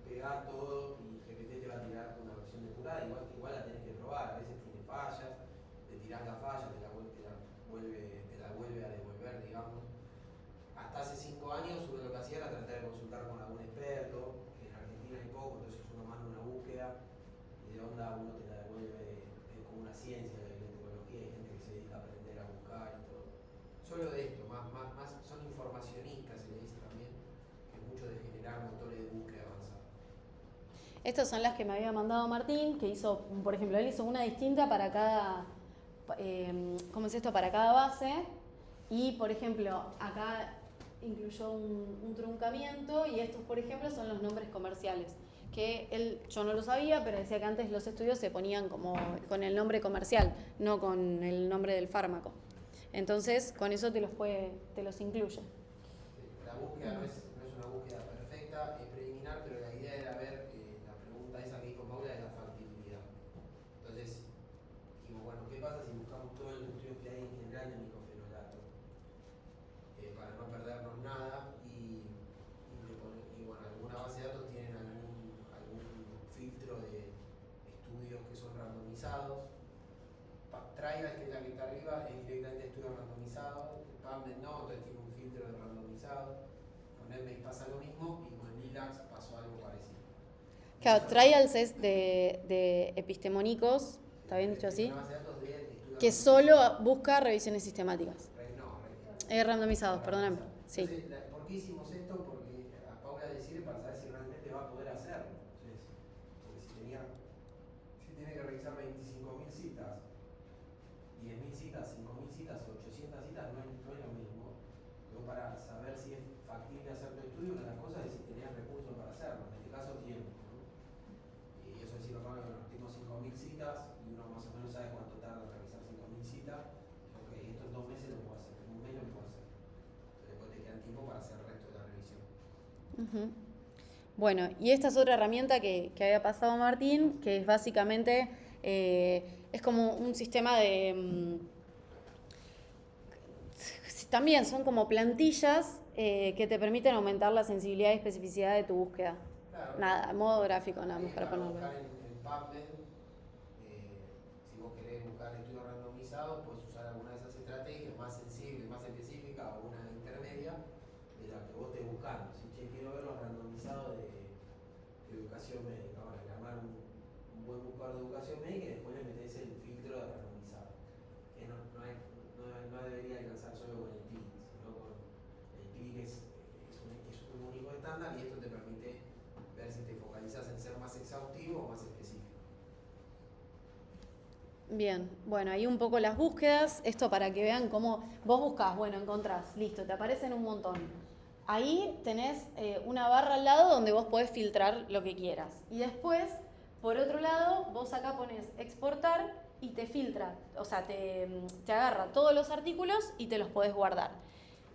pegás todo y GPT te va a tirar una versión depurada, igual la tenés que probar, a veces tiene fallas, le tirás la falla, te la vuelve a devolver, digamos. Hasta hace 5 años uno lo que hacía era tratar de consultar con algún experto, que en Argentina hay poco, entonces uno manda una búsqueda y de onda uno te la devuelve, es como una ciencia de bibliotecología, hay gente que se dedica a aprender a buscar y todo. Solo de esto, más son informacionistas, se le dice también, que mucho de generar motores de búsqueda avanzados. Estas son las que me había mandado Martín, que hizo, por ejemplo, él hizo una distinta para cada, ¿cómo es esto? Para cada base. Y, por ejemplo, acá incluyó un truncamiento y estos, por ejemplo, son los nombres comerciales. Que yo no lo sabía, pero decía que antes los estudios se ponían como con el nombre comercial, no con el nombre del fármaco. Entonces, con eso te los incluye. La búsqueda no es una búsqueda perfecta, es preliminar, pero la idea era ver la pregunta esa que dijo Paula de la factibilidad. Entonces, dijimos, bueno, ¿qué pasa si buscamos todos los estudios que hay en general de microfenolato? Para no perdernos nada y bueno, alguna base de datos tienen algún filtro de estudios que son randomizados. Trial, que es la que está arriba, es directamente estudios randomizados. PubMed no, entonces tiene un filtro de randomizado. Con Edmate pasa lo mismo y con Lilacs pasó algo parecido. Claro, trials es de epistemónicos, ¿está bien dicho así? Una base de datos de estudios Que solo busca revisiones sistemáticas. Randomizados, perdóname. Sí. Entonces, ¿por qué hicimos esto? Porque a Paula le sirve para saber si realmente va a poder hacerlo. Entonces, porque si tiene que revisar 25.000 citas, 10.000 citas, 5.000 citas o 800 citas, no es lo mismo. Pero para saber si es factible hacer tu estudio, una de las cosas es si tenías recursos para hacerlo. En este caso, tiempo, ¿no? Y eso es decir, bueno, tengo 5.000 citas y uno más o menos sabe cuánto tarda en revisar 5.000 citas. Ok, esto en 2 meses lo puedo hacer, en un mes lo puedo hacer. Entonces después te queda tiempo para hacer el resto de la revisión. Bueno, y esta es otra herramienta que había pasado Martín, que es básicamente, es como un sistema de... también son como plantillas que te permiten aumentar la sensibilidad y especificidad de tu búsqueda. Claro. Nada, modo gráfico nada más para ponerlo. Buscar en PubMed, si vos querés buscar estudios randomizados, puedes usar alguna de esas estrategias más sensibles, más específicas o una intermedia de la que vos estés buscando. Si quiero ver los randomizados de educación médica, bueno, le armar un buen buscador de educación médica y después le metés el filtro de randomizado. Que no debería alcanzar solo con el PIC, sino con el PIC es un único estándar y esto te permite ver si te focalizas en ser más exhaustivo o más específico. Bien, bueno, ahí un poco las búsquedas, esto para que vean cómo vos buscás, bueno, encontrás, listo, te aparecen un montón. Ahí tenés una barra al lado donde vos podés filtrar lo que quieras. Y después, por otro lado, vos acá pones exportar y te filtra, o sea, te agarra todos los artículos y te los podés guardar.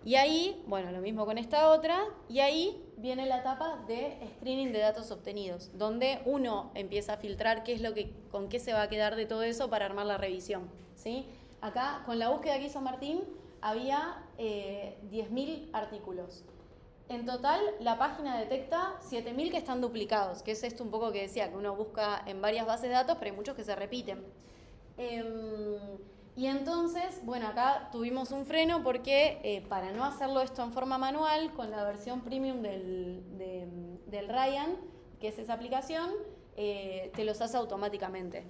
Y ahí, bueno, lo mismo con esta otra, y ahí viene la etapa de screening de datos obtenidos, donde uno empieza a filtrar con qué se va a quedar de todo eso para armar la revisión, ¿sí? Acá, con la búsqueda que hizo Martín, había 10.000 artículos. En total, la página detecta 7.000 que están duplicados, que es esto un poco que decía, que uno busca en varias bases de datos, pero hay muchos que se repiten. Y entonces, bueno, acá tuvimos un freno porque para no hacerlo esto en forma manual, con la versión premium del Ryan, que es esa aplicación, te los hace automáticamente.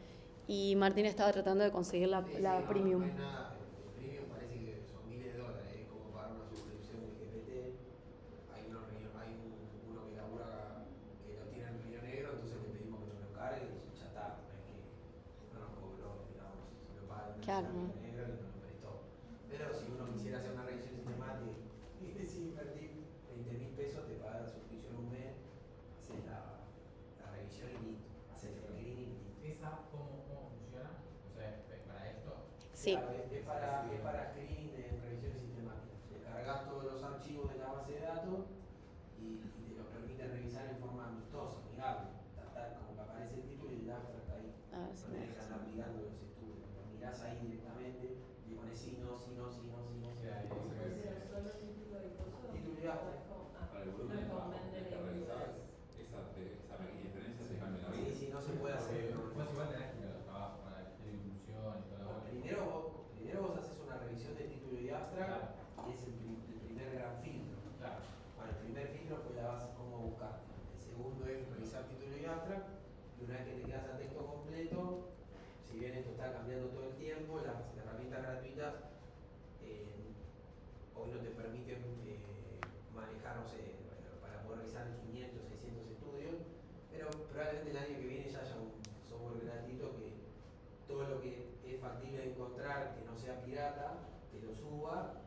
Y Martín estaba tratando de conseguir la premium. No hay nada, el premium parece que son miles de dólares, es como pagar una suscripción de GPT. Hay unos Claro. blanco y negro y no lo prestó. Pero si uno quisiera hacer una revisión sistemática y sin invertir 20.000 pesos, te paga la suscripción un mes, haces la revisión y listo, haces el screening y listo. ¿Esa cómo funciona? O sea, ¿es para esto? Sí. Claro, es para screening de revisiones sistemáticas. Descargas todos los archivos de la base de datos y te lo permite revisar en forma amistosa, amigable. Como que aparece el título y el abstract ahí. A ver si No me tenés que andar mirando los estudios. Lo mirás ahí directamente y pones sí, no, sí, no, sí, no, sí, no. Sí, ahí Sí, dice que sí. sí. Solo título y curso. Título y abstract. Para el volumen de trabajo que realizás, esa pequeña diferencia se cambia la Sí, vida. sí, no se puede hacer. Después igual tenés que ir a los trabajos para la distribución y todo lo Primero vos haces una revisión de título y abstract y es el primer gran filtro. Claro. Bueno, el primer filtro fue la base cómo buscarte. El segundo es revisar título y abstract. Y una vez que te quedas a texto completo, si bien esto está cambiando todo el tiempo, las herramientas gratuitas hoy no te permiten manejar, no sé, para poder revisar 500, 600 estudios, pero probablemente el año que viene ya haya un software gratuito que todo lo que es factible de encontrar, que no sea pirata, te lo suba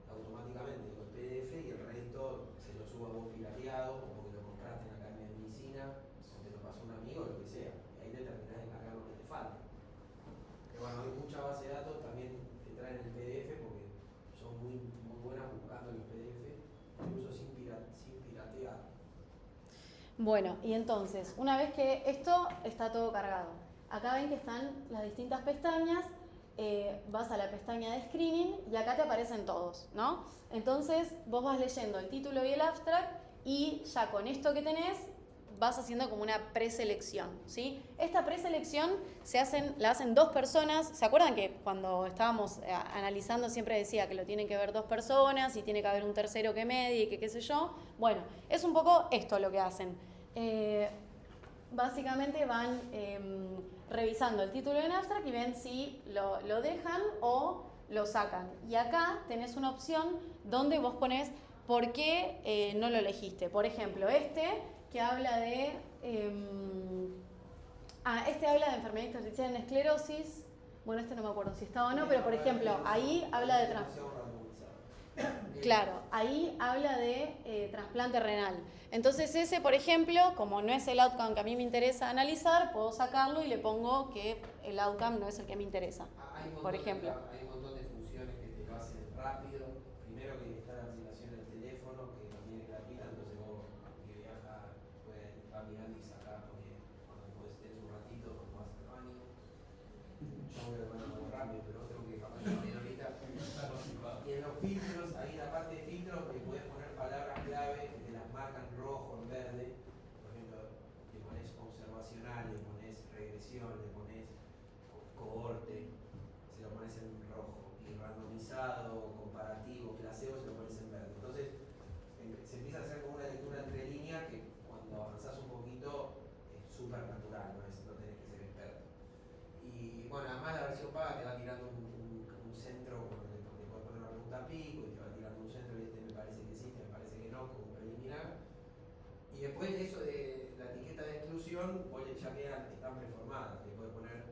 automáticamente con PDF y el resto se lo suba vos pirateado o porque lo compraste en la Academia de Medicina o te lo pasó un amigo o lo que sea. Y ahí te terminás de cargar lo que te falte. Pero bueno, hay mucha base de datos también te traen el PDF porque son muy buenas buscando los PDF, incluso sin piratear. Bueno, y entonces, una vez que esto está todo cargado, acá ven que están las distintas pestañas, vas a la pestaña de screening y acá te aparecen todos, ¿no? Entonces, vos vas leyendo el título y el abstract y ya con esto que tenés, vas haciendo como una preselección, ¿sí? Esta preselección la hacen dos personas. ¿Se acuerdan que cuando estábamos analizando siempre decía que lo tienen que ver dos personas y tiene que haber un tercero que medie y que qué sé yo? Bueno, es un poco esto lo que hacen. Básicamente van revisando el título en abstract y ven si lo dejan o lo sacan. Y acá tenés una opción donde vos ponés por qué no lo elegiste. Por ejemplo, que habla de habla de enfermedad intersticial en esclerosis. Bueno, no me acuerdo si estaba o no, pero por ejemplo, ahí habla de claro, ahí habla de trasplante renal. Entonces ese, por ejemplo, como no es el outcome que a mí me interesa analizar, puedo sacarlo y le pongo que el outcome no es el que me interesa, por ejemplo. Hay un montón de funciones que te lo hacen rápido. Primero que está la aplicación del teléfono, que también es gratuita, entonces vos que viajas vas mirando y sacás cuando podés tener un ratito, cuando vas al baño. Yo voy al baño muy rápido, pero otro que capaz que tiene ahorita. Y en los filtros, ahí en la parte de filtros, que podés poner palabras clave que te las marcan rojo, en verde. Por ejemplo, le pones observacional, le pones regresión, le pones cohorte, se lo pones en rojo. Y randomizado, comparativo, placebo, se lo pones en verde. Entonces, se empieza a hacer como una lectura entre líneas que cuando avanzás un poquito es súper natural, no tenés que ser experto. Y bueno, además la versión paga te va tirando un centro donde te puedes poner una pregunta pico y te va tirando un centro y me parece que sí, me parece que no, como preliminar. Y después de eso de la etiqueta de exclusión, ya están preformadas, te puedes poner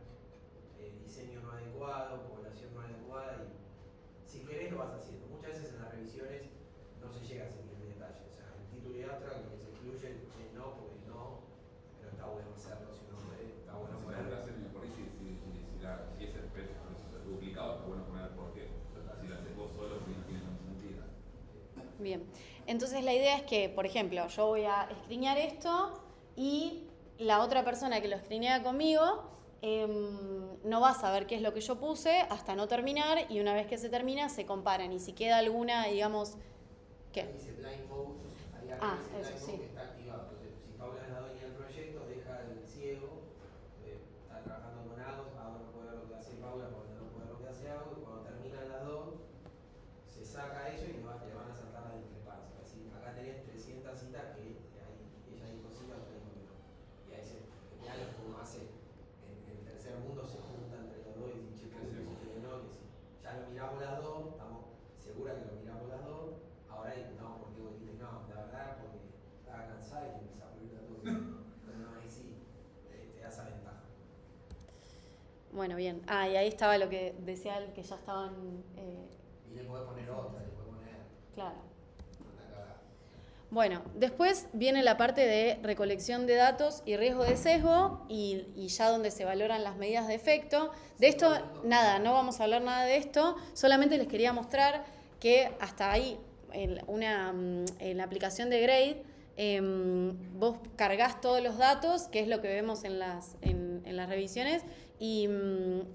diseño no adecuado, población no adecuada y si querés lo vas haciendo. Muchas veces en las revisiones no se llega a seguir en detalle, o sea, el título y abstract lo que se incluye es no, porque no, pero está bueno hacerlo si uno puede, está bueno ponerlo. Por ahí si ese proceso es duplicado, está bueno poner por qué. Si lo haces vos solo, no tiene ningún sentido. Bien, entonces la idea es que, por ejemplo, yo voy a escrinear esto y la otra persona que lo escrinea conmigo no va a saber qué es lo que yo puse hasta no terminar y una vez que se termina se comparan y si queda alguna, digamos, ¿qué? Ahí dice blind mode, ahí arriba dice blind eso mode sí. que está activado. Entonces, si Paula es la dueña del proyecto, deja el ciego, está trabajando con Agos, ahora no puede ver lo que hace Paula porque no puede ver lo que hace Agos, y cuando terminan las dos, se saca eso y le van a saltar las discrepancias. Así, acá tenés 300 citas que ella dijo sí, otra dijo que no. Y ahí ya lo que uno hace en el tercer mundo se junta entre los dos y dice, che, que no, que sí. Ya lo miramos las dos, estamos seguras que lo miramos las dos, ahora no, porque vos dijiste no, la verdad, porque estaba cansada y Bueno, bien. Ah, y ahí estaba lo que decía él, que ya estaban... Y le podés poner otra, le podés poner. claro. Anda a cagar. Bueno, después viene la parte de recolección de datos y riesgo de sesgo y ya donde se valoran las medidas de efecto. De esto, nada, no vamos a hablar nada de esto, solamente les quería mostrar que hasta ahí, en la aplicación de Grade, vos cargas todos los datos, que es lo que vemos en las revisiones, y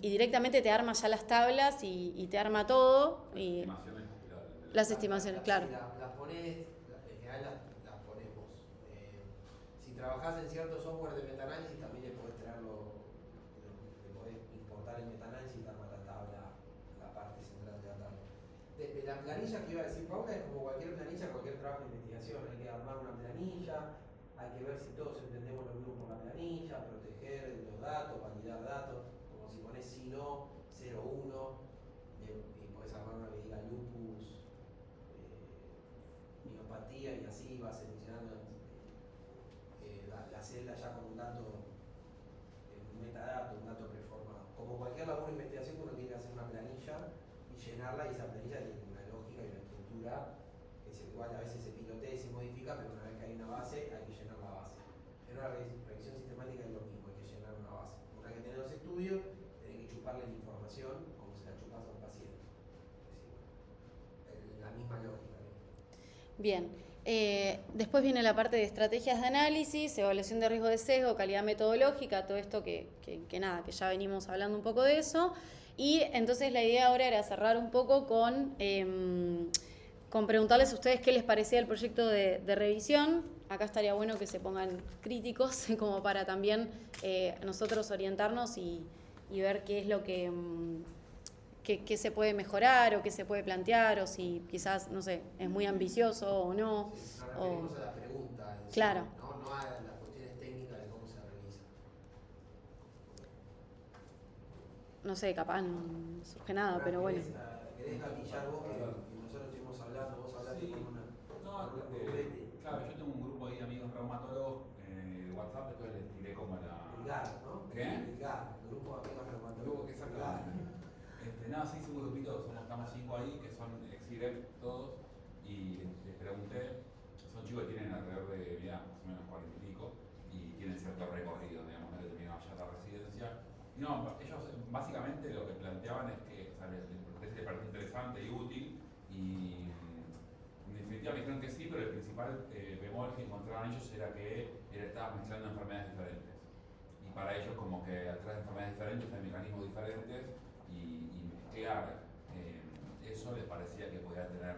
directamente te arma ya las tablas y te arma todo. Y Estimaciones, las estimaciones, claro. Sí, las ponés, en general las ponemos. Si trabajás en cierto software de metaanálisis, también le podés le podés importar el metaanálisis y te arma la tabla, la parte central de la tabla. De la planilla que iba a decir Paula, es como cualquier planilla, cualquier trabajo de investigación. Hay que armar una planilla, hay que ver si todos entendemos lo mismo por la planilla, proteger los datos, validar datos, como si ponés si no, 0, 1, y podés armar una que diga lupus, miopatía, y así vas seleccionando la celda ya con un dato, un metadato, un dato preformado. Como cualquier labor de investigación, uno tiene que hacer una planilla y llenarla, y esa planilla tiene una lógica y una estructura que igual a veces se pilotea y se modifica, pero una vez que hay una base, hay que llenar la base. En una revisión sistemática es lo mismo, hay que llenar una base. Una vez que tenés los estudios, tenés que chuparle la información como se la chupas a un paciente. Es decir, la misma lógica. Bien. Después viene la parte de estrategias de análisis, evaluación de riesgo de sesgo, calidad metodológica, todo esto que nada, que ya venimos hablando un poco de eso. Y entonces la idea ahora era cerrar un poco con preguntarles a ustedes qué les parecía el proyecto de revisión. Acá estaría bueno que se pongan críticos como para también nosotros orientarnos y ver qué es lo que se puede mejorar o qué se puede plantear, o si quizás, no sé, es muy ambicioso o no. Sí, nos referimos a la pregunta en sí, Claro. no a las cuestiones técnicas de cómo se revisa. No sé, capaz no surge nada, Ahora, pero bueno. ¿Querés gatillar vos que nosotros estuvimos hablando, vos hablaste Sí. con una... No, claro, yo tengo un grupo ahí de amigos reumatólogos de WhatsApp, entonces les tiré como El GAR, ¿no? ¿Qué? El GAR, el grupo de amigos reumatólogos. Exactamente. Nada, sí, hice un grupito, estamos 5 ahí, que son ex-IREP todos, y les pregunté, son chicos que tienen alrededor de, mirá, más o menos 40 y pico, y tienen cierto recorrido, digamos, no que terminaron ya la residencia. Y no, ellos básicamente lo que planteaban es que, o sea, les parece interesante y útil, y en definitiva me dijeron que sí, pero el principal bemol que encontraban ellos era que estaban mezclando enfermedades diferentes. Y para ellos como que atrás de enfermedades diferentes hay mecanismos diferentes, y mezclar eso les parecía que podía tener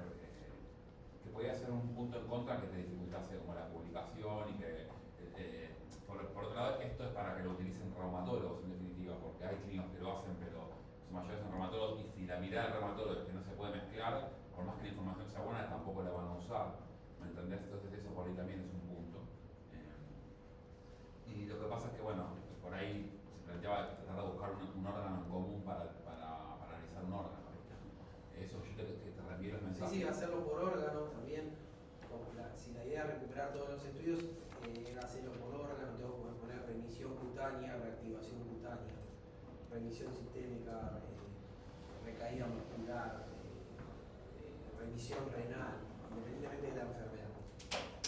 que podía ser un punto en contra que te dificultase como la publicación, y que por otro lado esto es para que lo utilicen reumatólogos en definitiva, porque hay clínicos que lo hacen, pero su mayoría son reumatólogos, y si la mirada del reumatólogo es que no se puede mezclar, por más que la información sea buena, tampoco la van a usar, ¿me entendés? Entonces eso por ahí también es un punto. Y lo que pasa es que, bueno, por ahí se planteaba tratar de buscar un órgano en común para analizar un órgano. Eso yo te reenvío los mensajes. Sí, hacerlo por órgano también. Si la idea es recuperar todos los estudios, era hacerlo por órgano. Tengo que poner remisión cutánea, reactivación cutánea, remisión sistémica, recaída muscular, remisión renal, independientemente de la enfermedad.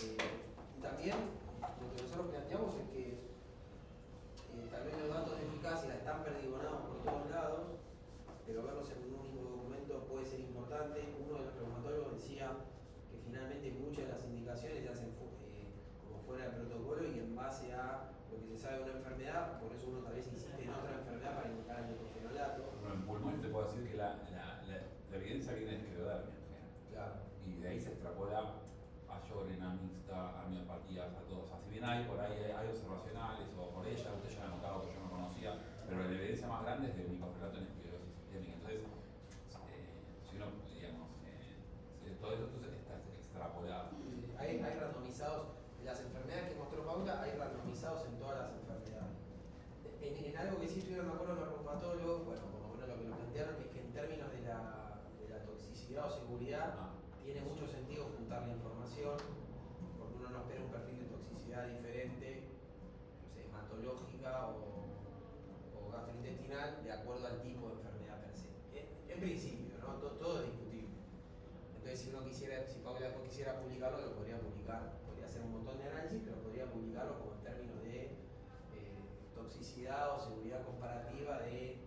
Y también lo que nosotros planteamos es que tal vez los datos de eficacia están perdigonados por todos lados, pero verlos en un único documento puede ser importante. Uno de los reumatólogos decía que finalmente muchas de las indicaciones se hacen como fuera del protocolo y en base a lo que se sabe de una enfermedad, por eso uno tal vez insiste en otra enfermedad para indicar el microfenolato. Bueno, en pulmón te puedo decir que la evidencia viene de esclerodermia, Claro. y de ahí se extrapola a Sjögren, mixta, a miopatías, a todos. Así bien hay por ahí hay observacionales, o por ella, usted ya ha notado que yo no conocía, pero la evidencia más grande es de microfenolato en esclerosis sistémica. Entonces, si uno, digamos, todo esto está extrapolado. Hay randomizados, de las enfermedades que mostró Paula, hay randomizados en todas las enfermedades. En algo que sí estuvieron de acuerdo los reumatólogos, bueno, por lo menos lo que nos plantearon es que en términos de la toxicidad o seguridad, tiene mucho sentido juntar la información, porque uno no espera un perfil de toxicidad diferente, no sé, hematológica o gastrointestinal de acuerdo al tipo de enfermedad per se. En principio, ¿no? Todo es discutible. Entonces, si Paula después quisiera publicarlo, lo podría publicar, podría hacer un montón de análisis, pero podría publicarlo como en términos de toxicidad o seguridad comparativa de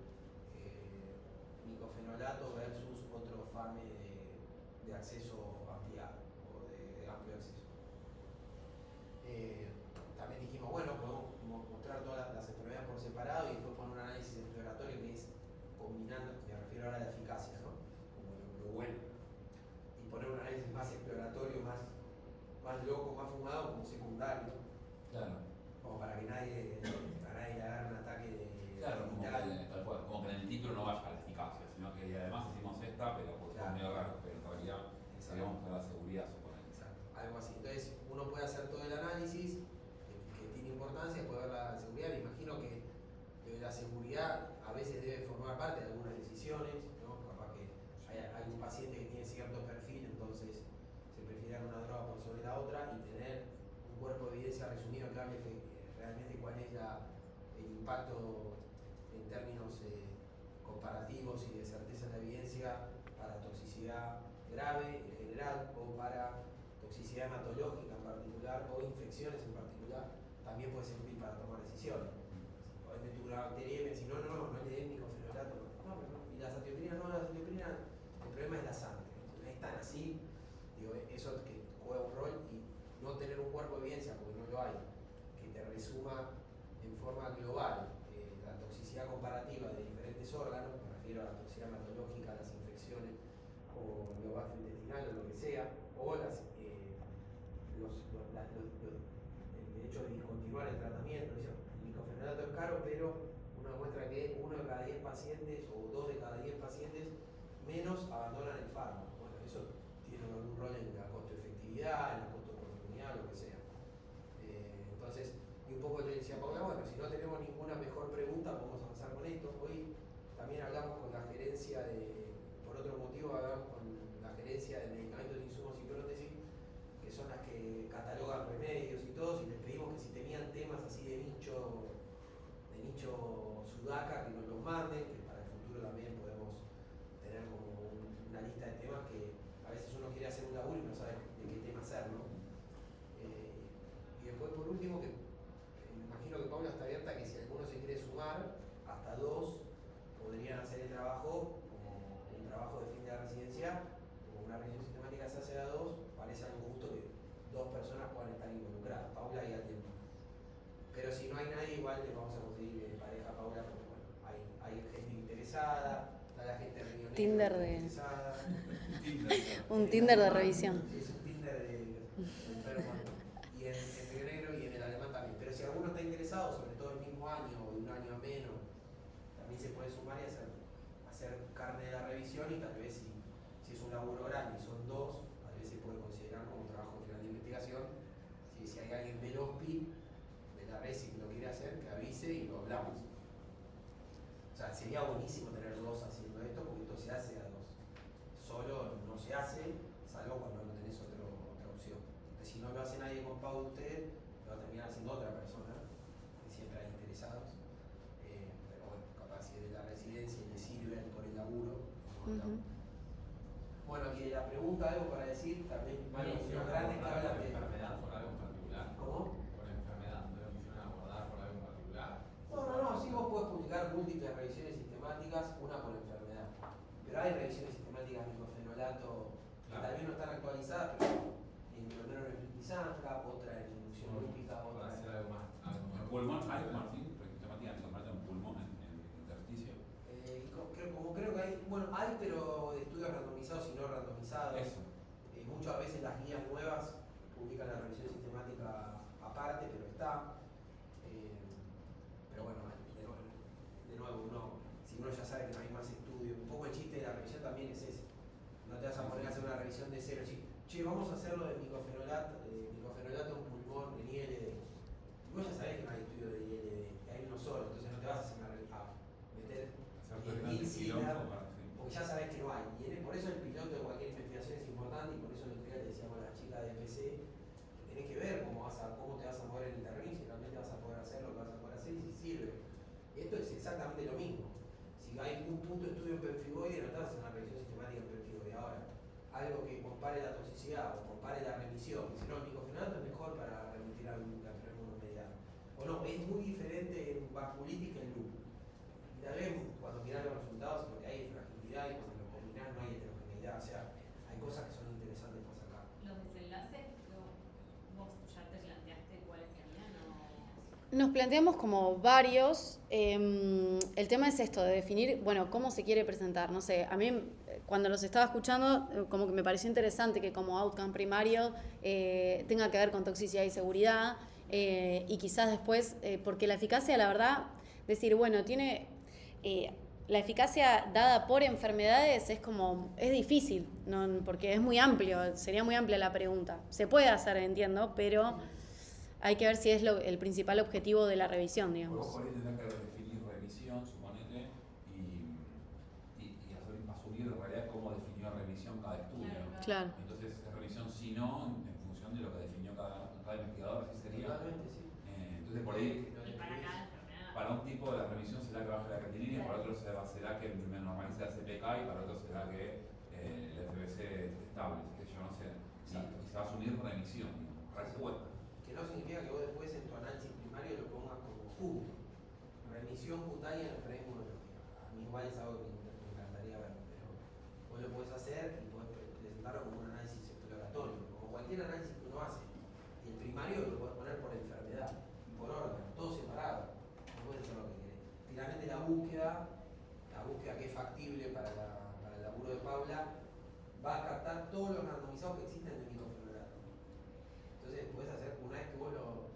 micofenolato versus otro fame de acceso ampliado o de amplio acceso. También dijimos, bueno, podemos mostrar todas las enfermedades por separado y después poner un análisis exploratorio que es combinando, me refiero ahora a la eficacia, ¿no? Como lo bueno. Y poner un análisis más exploratorio, más loco, más fumado como secundario. Claro. Como para que a nadie le haga un ataque de. Claro, tal cual, como que en el título no vaya a la eficacia, sino que además hicimos esta, pero por Claro. medio raro, pero en realidad sabíamos que la seguridad supone. Exacto, algo así. Entonces uno puede hacer todo el análisis que tiene importancia, puede ver la seguridad. Me imagino que la seguridad a veces debe formar parte de algunas decisiones, ¿no? Capaz que hay un paciente que tiene cierto perfil, entonces se prefiere dar una droga por sobre la otra y tener un cuerpo de evidencia resumido que hable realmente cuál es el impacto en términos comparativos y de certeza en la evidencia para toxicidad grave en general o para toxicidad hematológica en particular o infecciones en particular, también puede servir para tomar decisiones. Si me tuvo una bacteria y me decís, no le den micofenolato, y la satioprina, el problema es la sangre, no es tan así, digo, eso que juega un rol y no tener un cuerpo de evidencia, porque no lo hay, que te resuma en forma global la toxicidad comparativa de diferentes órganos, me refiero a la toxicidad hematológica, las infecciones o lo gastrointestinal o lo que sea, o el hecho de discontinuar el tratamiento. El micofenolato es caro, pero uno demuestra que 1 de cada 10 pacientes o 2 de cada 10 pacientes menos abandonan el fármaco. Bueno, eso tiene algún rol en la costo-efectividad, en la costo-oportunidad, lo que sea. Entonces, y un poco le decía a Paula, bueno, si no tenemos ninguna mejor pregunta, podemos avanzar con esto. Hoy también hablamos con la gerencia por otro motivo, hablamos con la gerencia de medicamentos, insumos y prótesis, que son las que catalogan remedios y todos, y les pedimos que si tenían temas así de nicho sudaca, que nos los manden, que para el futuro también podemos tener como una lista de temas que a veces uno quiere hacer un laburo y no sabe de qué tema hacerlo. Y después por último, que me imagino que Paula está abierta que si alguno se quiere sumar, hasta 2 podrían hacer el trabajo como un trabajo de fin de la residencia, como una revisión sistemática se hace a 2, parece algo justo que 2 personas puedan estar involucradas, Paula y alguien más. Pero si no hay nadie, igual le vamos a conseguir pareja a Paula, porque bueno, hay gente interesada, está la gente de Río Negro Tinder de- interesada. Un Tinder de revisión. Sí, es un Tinder de enfermo. Y en Río Negro y en el alemán también. Pero si alguno está interesado, sobre todo el mismo año o de un año a menos, también se puede sumar y hacer carne de la revisión, y tal vez si es un laburo grande y son 2, tal vez se puede considerar como un trabajo final de investigación. Si hay alguien del OSPI, de la RESI que lo quiere hacer, que avise y lo hablamos. O sea, sería buenísimo tener 2 haciendo esto, porque esto se hace a 2. Solo no se hace, salvo cuando no tenés otra opción. Entonces, si no lo hace nadie con Pau de usted, lo va a terminar haciendo otra persona, que siempre hay interesados. Pero bueno, capaz si es de la residencia y le sirven por el laburo. Bueno, y de la pregunta, algo para decir, también los grandes que hablan de enfermedad por algo en particular. ¿Cómo? Por enfermedad, no lo quisieron abordar por algo en particular. No, sí vos podés publicar múltiples revisiones sistemáticas, una por enfermedad. Pero hay revisiones sistemáticas de micofenolato que Claro. tal vez no están actualizadas, pero en glomerulonefritisanta, otra en inducción olímpica, Para otra hacer en... algo más. En pulmón hay, Martín, sistemática en pulmón, en intersticio. Creo que hay, bueno, hay, pero de estudios randomizados y no randomizados. Eso. Muchas veces las guías nuevas publican la revisión sistemática aparte, pero está. Pero bueno, de nuevo, si uno ya sabe que no hay más estudios, un poco el chiste de la revisión también es ese. No te vas a poner a hacer una revisión de cero, che, vamos a hacerlo de micofenolato en pulmón, en ILD. Y vos ya sabés que no hay estudio de ILD, que hay uno solo, entonces no te vas a hacer meter porque ya sabés que no hay. Y por eso el piloto de cualquier investigación es importante, y por eso el otro día le decíamos a las chicas de PC que tenés que ver cómo te vas a mover en el terreno, y si realmente vas a poder hacer lo que vas a poder hacer y si sirve. Esto es exactamente lo mismo. Si hay un punto de estudio en pemfigoide, no estás haciendo una revisión sistemática en pemfigoide. Ahora, algo que compare la toxicidad o compare la remisión, que si no, el micofenolato es mejor para remitir a la enfermedad inmunomediada. O no, es muy diferente en vasculitis que en lupus. Y tal vez cuando mirás los resultados, lo que hay es fragilidad y cuando lo combinás no hay heterogeneidad. O sea, hay cosas que son interesantes para sacar. Los desenlaces, vos ya te planteaste cuáles serían o... Nos planteamos como varios. El tema es esto, de definir, bueno, cómo se quiere presentar. No sé, a mí cuando los estaba escuchando, como que me pareció interesante que como outcome primario tenga que ver con toxicidad y seguridad. Y quizás después, porque la eficacia, la verdad, decir, bueno, tiene... la eficacia dada por enfermedades es difícil, ¿no? Porque es muy amplio, sería muy amplia la pregunta. Se puede hacer, entiendo, pero hay que ver si es el principal objetivo de la revisión, digamos. Vos por ahí tendrás que definir revisión, suponete, y asumir en realidad cómo definió revisión cada estudio. Claro. Entonces es revisión sí no en función de lo que definió cada investigador, así sería. Totalmente, sí. Entonces por ahí, Y para cada enfermedad. para un tipo de la revisión será que baje la creatinina y para otro será que me normalice la CPK y para otro será que el FBC esté estable, que yo no sé. Y se va a asumir remisión, respuesta. Que no significa que vos después en tu análisis primario lo pongas como remisión cutánea en enfermedad inmunológica. A mí igual es algo que me encantaría ver, pero vos lo podés hacer y podés presentarlo como un análisis exploratorio, como cualquier análisis que uno hace. Y el primario lo podés poner por enfermedad y por órgano, todo separado. No podés hacer lo que querés. Finalmente la búsqueda que es factible para el laburo de Paula, va a captar todos los randomizados que existen en el micofenolato. Entonces puedes hacer, una vez que vos lo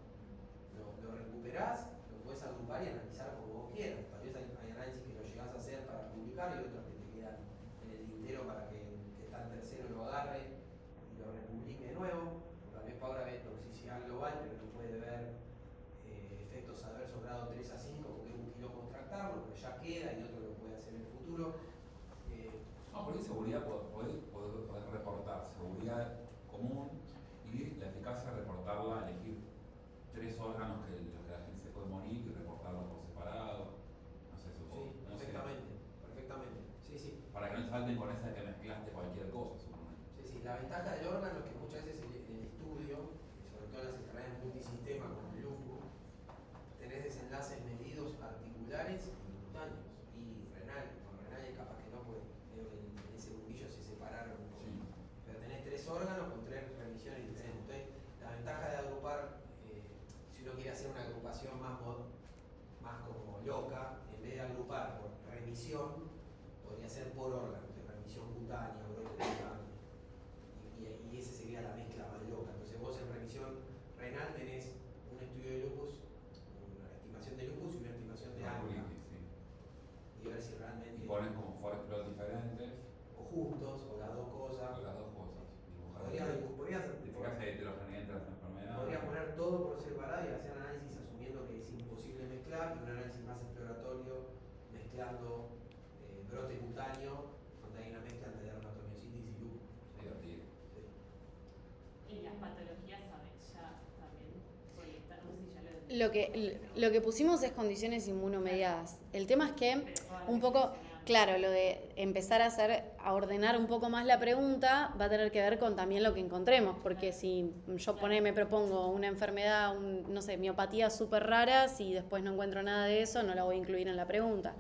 recuperás, lo puedes agrupar y analizar como vos quieras. Tal vez hay análisis que lo llegás a hacer para publicar y otros que te quedan en el tintero para que el que está en tercero lo agarre y lo republique de nuevo. Tal vez Paula ve toxicidad global, pero no puede ver efectos adversos grado 3 a 5 porque es un kilo contractarlo, pero ya queda y otro lo puede hacer en el futuro. No, por ahí seguridad podés reportar seguridad común y la eficacia reportarla, elegir 3 órganos que la gente se puede morir y reportarlos por separado. No sé, supongo. Sí, perfectamente. Sí, sí. Para que no salten con esa de que mezclaste cualquier cosa, supongo. Sí, la ventaja del órgano es que muchas veces en el estudio, sobre todo en las enfermedades multisistema como el lupus, tenés desenlaces medidos articulares y cutáneos y renal. Con renal capaz que no, porque en ese mundillo se separaron. Sí. Pero tenés 3 órganos con 3 revisiones diferentes. Entonces, la ventaja de agrupar, si uno quiere hacer una agrupación más como loca, en vez de agrupar por remisión, podría ser por órgano, de remisión cutánea, brote cutáneo. Y esa sería la mezcla más loca. Entonces vos en remisión renal tenés un estudio de lupus, una estimación de lupus y una estimación de ANCA. Sí. Y ver si realmente... Y ponen como forest plots diferentes. O juntos, o las dos cosas. O las dos cosas. Podrías eficacia y heterogeneidad entre las enfermedades. podrías poner todo por separado y hacer análisis asumiendo que es imposible mezclar y un análisis más exploratorio mezclando brote cutáneo donde hay una mezcla entre dermatomiositis y lupus. Divertido. Sí. Y las patologías saben ya también, porque no sé si ya Lo que pusimos es condiciones inmunomediadas. El tema es que un poco, claro, lo de empezar a ordenar un poco más la pregunta va a tener que ver con también lo que encontremos, porque si yo me propongo una enfermedad, no sé, miopatía súper rara, si después no encuentro nada de eso, no la voy a incluir en la pregunta.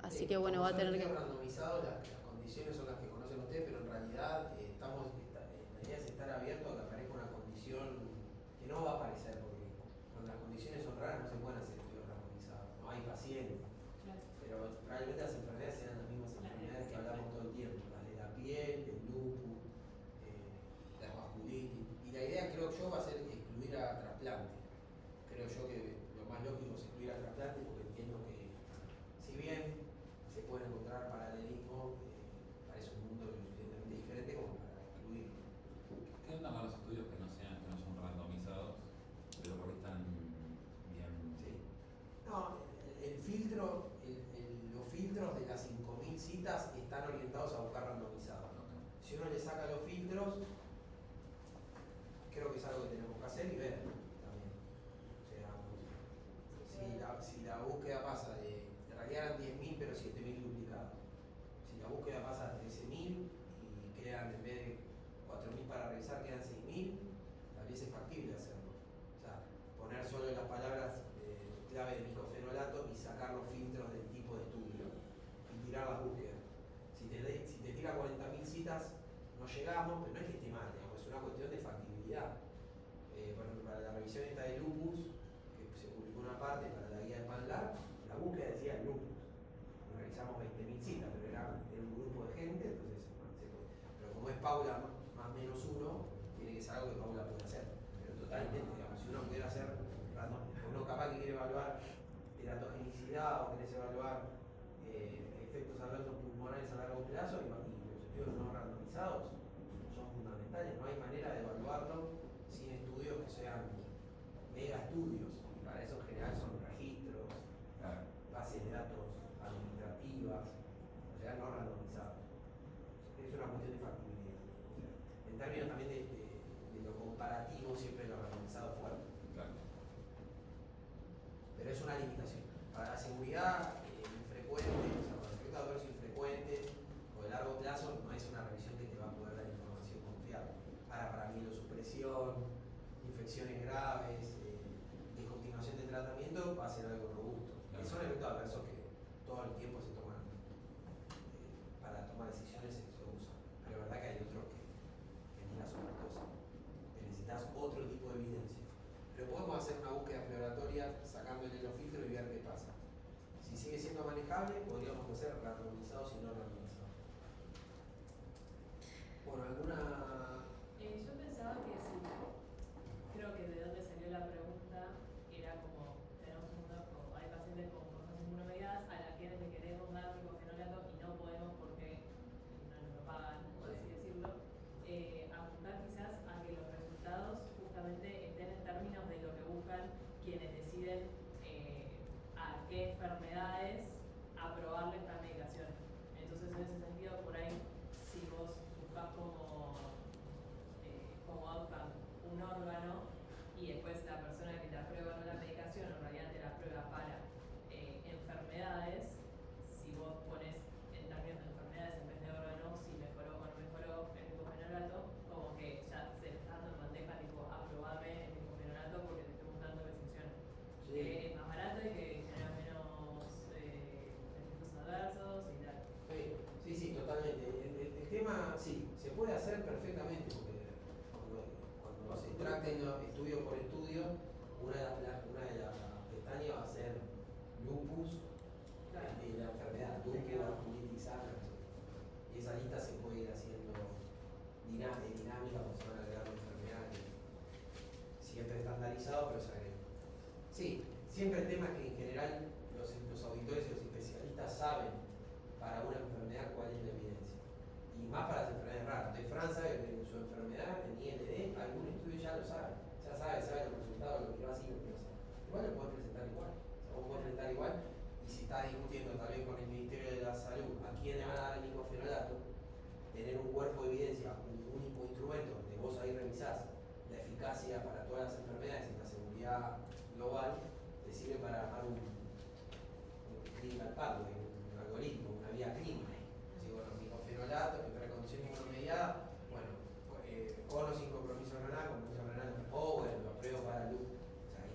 Así que bueno, va a tener que... randomizado, las condiciones son las que conocen ustedes, pero en realidad la idea es estar abierto a que aparezca una condición que no va a aparecer, porque cuando las condiciones son raras no se pueden hacer estudios randomizados, no hay pacientes. Pero probablemente las enfermedades sean las mismas enfermedades que hablamos todo el tiempo, las de la piel, el lupus, las vasculitis. Y la idea, creo yo, va a ser excluir a trasplante. Creo yo que lo más lógico es excluir a trasplante porque entiendo que si bien se puede encontrar paralelismo, parece un mundo lo suficientemente diferente como para excluirlo. ¿Qué onda con los estudios que no son randomizados, pero por ahí están bien? Sí. No, el filtro, los filtros de las 5.000 citas están orientados a buscar randomizados. Si uno le saca los filtros, creo que es algo que tenemos que hacer y ver también. O sea, si la búsqueda pasa en realidad eran 10.000 pero 7.000 duplicados. Si la búsqueda pasa a 13.000 y quedan, en vez de 4.000 para revisar, quedan 6.000, tal vez es factible hacerlo. O sea, poner solo las palabras clave de micofenolato y sacar los filtros del tipo de estudio y tirar las búsquedas. Si te tira 40.000 citas, no llegamos, pero no es que esté mal, digamos, es una cuestión de factibilidad. Por ejemplo, para la revisión esta de lupus, que se publicó una parte para la guía de PanLab, la búsqueda decía lupus. Revisamos 20.000 citas, pero era un grupo de gente, entonces bueno, se puede. Pero como es Paula más menos uno, tiene que ser algo que Paula puede hacer. Pero totalmente, digamos, si uno pudiera hacer, uno capaz que quiere evaluar teratogenicidad o querés evaluar efectos adversos pulmonares a largo plazo y los estudios no randomizados son fundamentales. No hay manera de evaluarlo sin estudios que sean mega estudios. Y para eso en general son registros, bases de datos administrativas, o sea, no randomizados. Es una cuestión de factibilidad. En términos también de lo comparativo, siempre lo randomizado fuerte. Claro. Pero es una limitación. Para la seguridad infrecuente, o sea, para el efecto adverso infrecuente o de largo plazo, no es una revisión que te va a poder dar información confiable. Para mielosupresión, infecciones graves, discontinuación de tratamiento, va a ser algo robusto. Claro. Son efectos adversos que todo el tiempo se toman para tomar decisiones, se usan. Pero la verdad que hay otros que ni las son cosas. Que necesitas otro tipo de evidencia. Pero podemos hacer una búsqueda exploratoria sacándole los filtros y ver qué pasa. Si sigue siendo manejable, podríamos hacer randomizados y no randomizados. Bueno, ¿alguna...? Yo pensaba que sí, creo que de dónde salió la pregunta era como, hay pacientes con cosas inmunomediadas a las que le queremos dar micofenolato y no podemos porque no nos lo pagan, por así decirlo. Apuntar quizás a que los resultados justamente estén en términos de lo que buscan quienes deciden a qué enfermedades aprobarle esta medicación. Entonces, en ese sentido, por ahí, si vos buscas como outcome un órgano y después la persona que te aprueba la medicación en realidad te la aprueba para enfermedades, si vos pones en términos de enfermedades en vez de órganos, si mejoró o no mejoró el micofenolato, como que ya se está dando en bandeja tipo aprobarme el micofenolato porque te estoy buscando que funcione. Sí. Es más barato y que genera menos efectos adversos y tal. Sí, totalmente. El tema, sí, se puede hacer perfectamente porque cuando se tracten estudio por estudio, una de las pestañas va a ser lupus, Claro. y la enfermedad, lupus, vasculitis, Alzheimer, y esa lista se puede ir haciendo dinámica, como se van agregando enfermedades, siempre estandarizado, pero se agrega. Sí, siempre el tema es que en general los auditores y los especialistas saben para una enfermedad cuál es la evidencia. Y más para las enfermedades raras. Entonces Fran sabe que en su enfermedad, en ILD, algún estudio ya lo sabe. Ya sabe los resultados, lo que va a hacer y lo que no sabe. Igual lo puedes presentar igual. O sea, vos podés presentar igual. Y si estás discutiendo también con el Ministerio de la Salud a quién le van a dar el micofenolato, tener un cuerpo de evidencia, un único instrumento donde vos ahí revisás la eficacia para todas las enfermedades y la seguridad global, te sirve para armar un clinical pathway, un algoritmo, una vía clínica. Si bueno, micofenolato, precondición inmunomediada, bueno, con o sin compromiso renal, o bueno, lo apruebo para luz. O sea,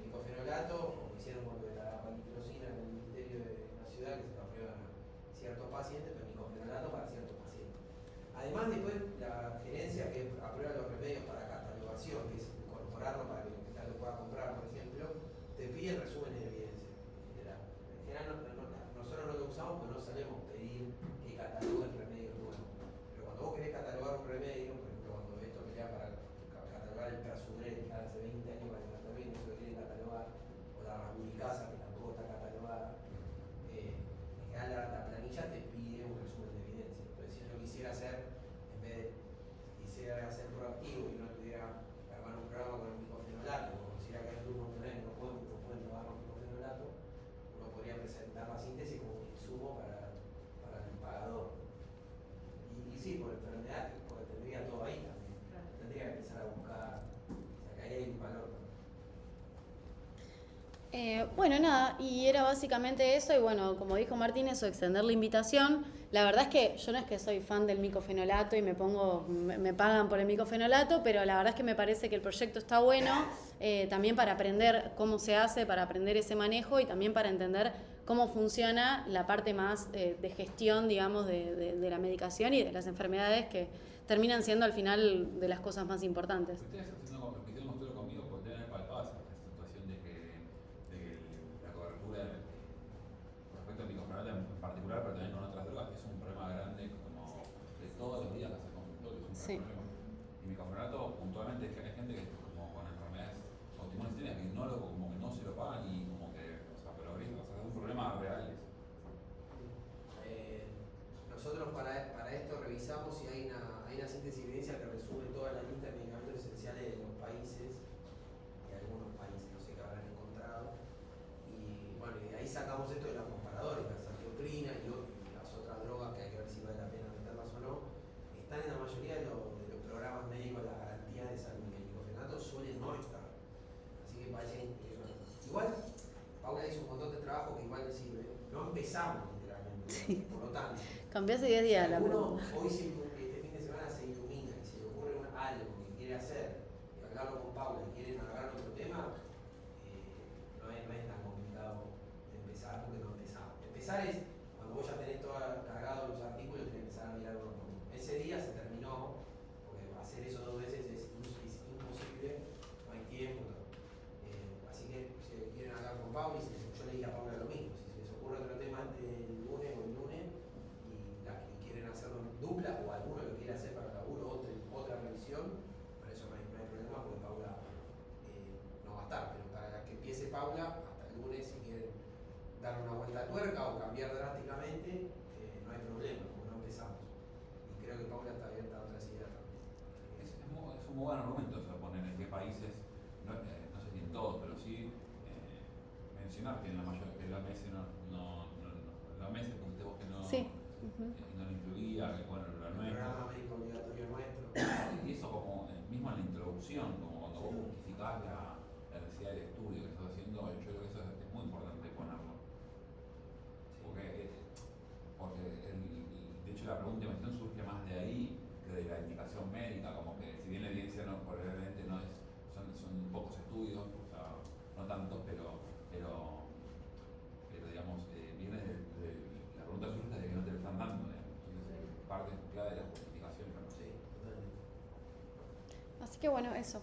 micofenolato, como hicieron con la palitrosina en el Ministerio de la Ciudad, que se lo aprueban a ciertos pacientes, pero micofenolato para ciertos pacientes. Además, después la gerencia que aprueba los remedios para catalogación, que es incorporarlo para que el hospital lo pueda comprar, por ejemplo, te piden resúmenes de evidencia. En general, nosotros no lo usamos porque no sabemos pedir que cataloguen remedios nuevos. Pero cuando vos querés catalogar un remedio, por ejemplo, cuando esto pelea para catalogar el Persudet, que hace 20 años para el tratamiento se lo quieren catalogar, o la ramulicasa, que tampoco está catalogada, en general la planilla te pide un resumen de evidencia. Entonces, si yo lo quisiera hacer, en vez de quisiera ser proactivo y no tuviera que armar un programa con el micofenolato, o quisiera que el grupo no pueden probar un micofenolato, uno podría presentar la síntesis como un insumo para el pagador. Y sí, por enfermedad, porque tendría todo ahí también. Tendría que empezar a buscar, o sea, que ahí hay un valor. Bueno, nada, y era básicamente eso, y bueno, como dijo Martín, eso, extender la invitación. La verdad es que yo no es que soy fan del micofenolato y me pagan por el micofenolato, pero la verdad es que me parece que el proyecto está bueno, también para aprender cómo se hace, para aprender ese manejo y también para entender cómo funciona la parte más de gestión, digamos, de la medicación y de las enfermedades que terminan siendo al final de las cosas más importantes. Ustedes haciendo como hicieron ustedes conmigo, pues deben haber palpado esa situación de que la cobertura con respecto al micofenolato en particular, pero también con otras drogas, es un problema grande como de todos los días que hace consultorio, es un Sí. gran problema. Y micofenolato puntualmente es que hay gente que como con enfermedades autoinmunes que como que no se lo pagan y como que, o sea, pero o sea, es un problema real. Nosotros para esto revisamos si hay una síntesis de evidencia que resume toda la lista de medicamentos esenciales de los países, de algunos países, no sé qué habrán encontrado. Y bueno, y de ahí sacamos esto de los comparadores, la azatioprina y las otras drogas que hay que ver si vale la pena meterlas o no. Están en la mayoría de los programas médicos la garantía de salud y el micofenolato suele no estar. Así que parece que igual, Paula hizo un montón de trabajo que igual le sirve. No empezamos literalmente, Sí. por lo tanto. Cambió hace 10 días la Uno pregunta. hoy este fin de semana se ilumina y se le ocurre algo que quiere hacer y hablarlo con Paula y quieren agarrar otro tema, no es tan complicado empezar porque no empezamos. Empezar es cuando vos ya tenés todo cargado los artículos, tenés que empezar a mirar uno por uno. Ese día se terminó, porque hacer eso 2 veces es imposible, no hay tiempo. Así que si quieren hablar con Paula, yo le dije a Paula lo mismo, si se les ocurre otro tema antes del lunes o el lunes, y quieren hacerlo en dupla o alguno lo quiere hacer para laburo, otra revisión, para eso no hay problema porque Paula no va a estar, pero para que empiece Paula, hasta el lunes si quieren dar una vuelta de tuerca o cambiar drásticamente, no hay problema, porque no empezamos. Y creo que Paula está abierta a otras ideas también. Es un muy buen argumento eso, poner en qué países, no sé si en todos, pero sí mencionar que en la mayoría, que la OMS la OMS pusiste vos que no, Sí. no lo incluía, que bueno, la El nuestra. programa médico obligatorio nuestro. Y eso como mismo en la introducción, como cuando vos justificás la necesidad del estudio que estás haciendo, yo creo que eso es muy importante ponerlo. Porque de hecho la pregunta de investigación surge más de ahí que de la indicación médica, como que si bien la evidencia no, probablemente no es, son pocos estudios, o sea, no tantos, pero digamos, viene de la pregunta surge de que no te lo están dando, entonces parte clave de la justificación. Sí, totalmente. Así que bueno, eso.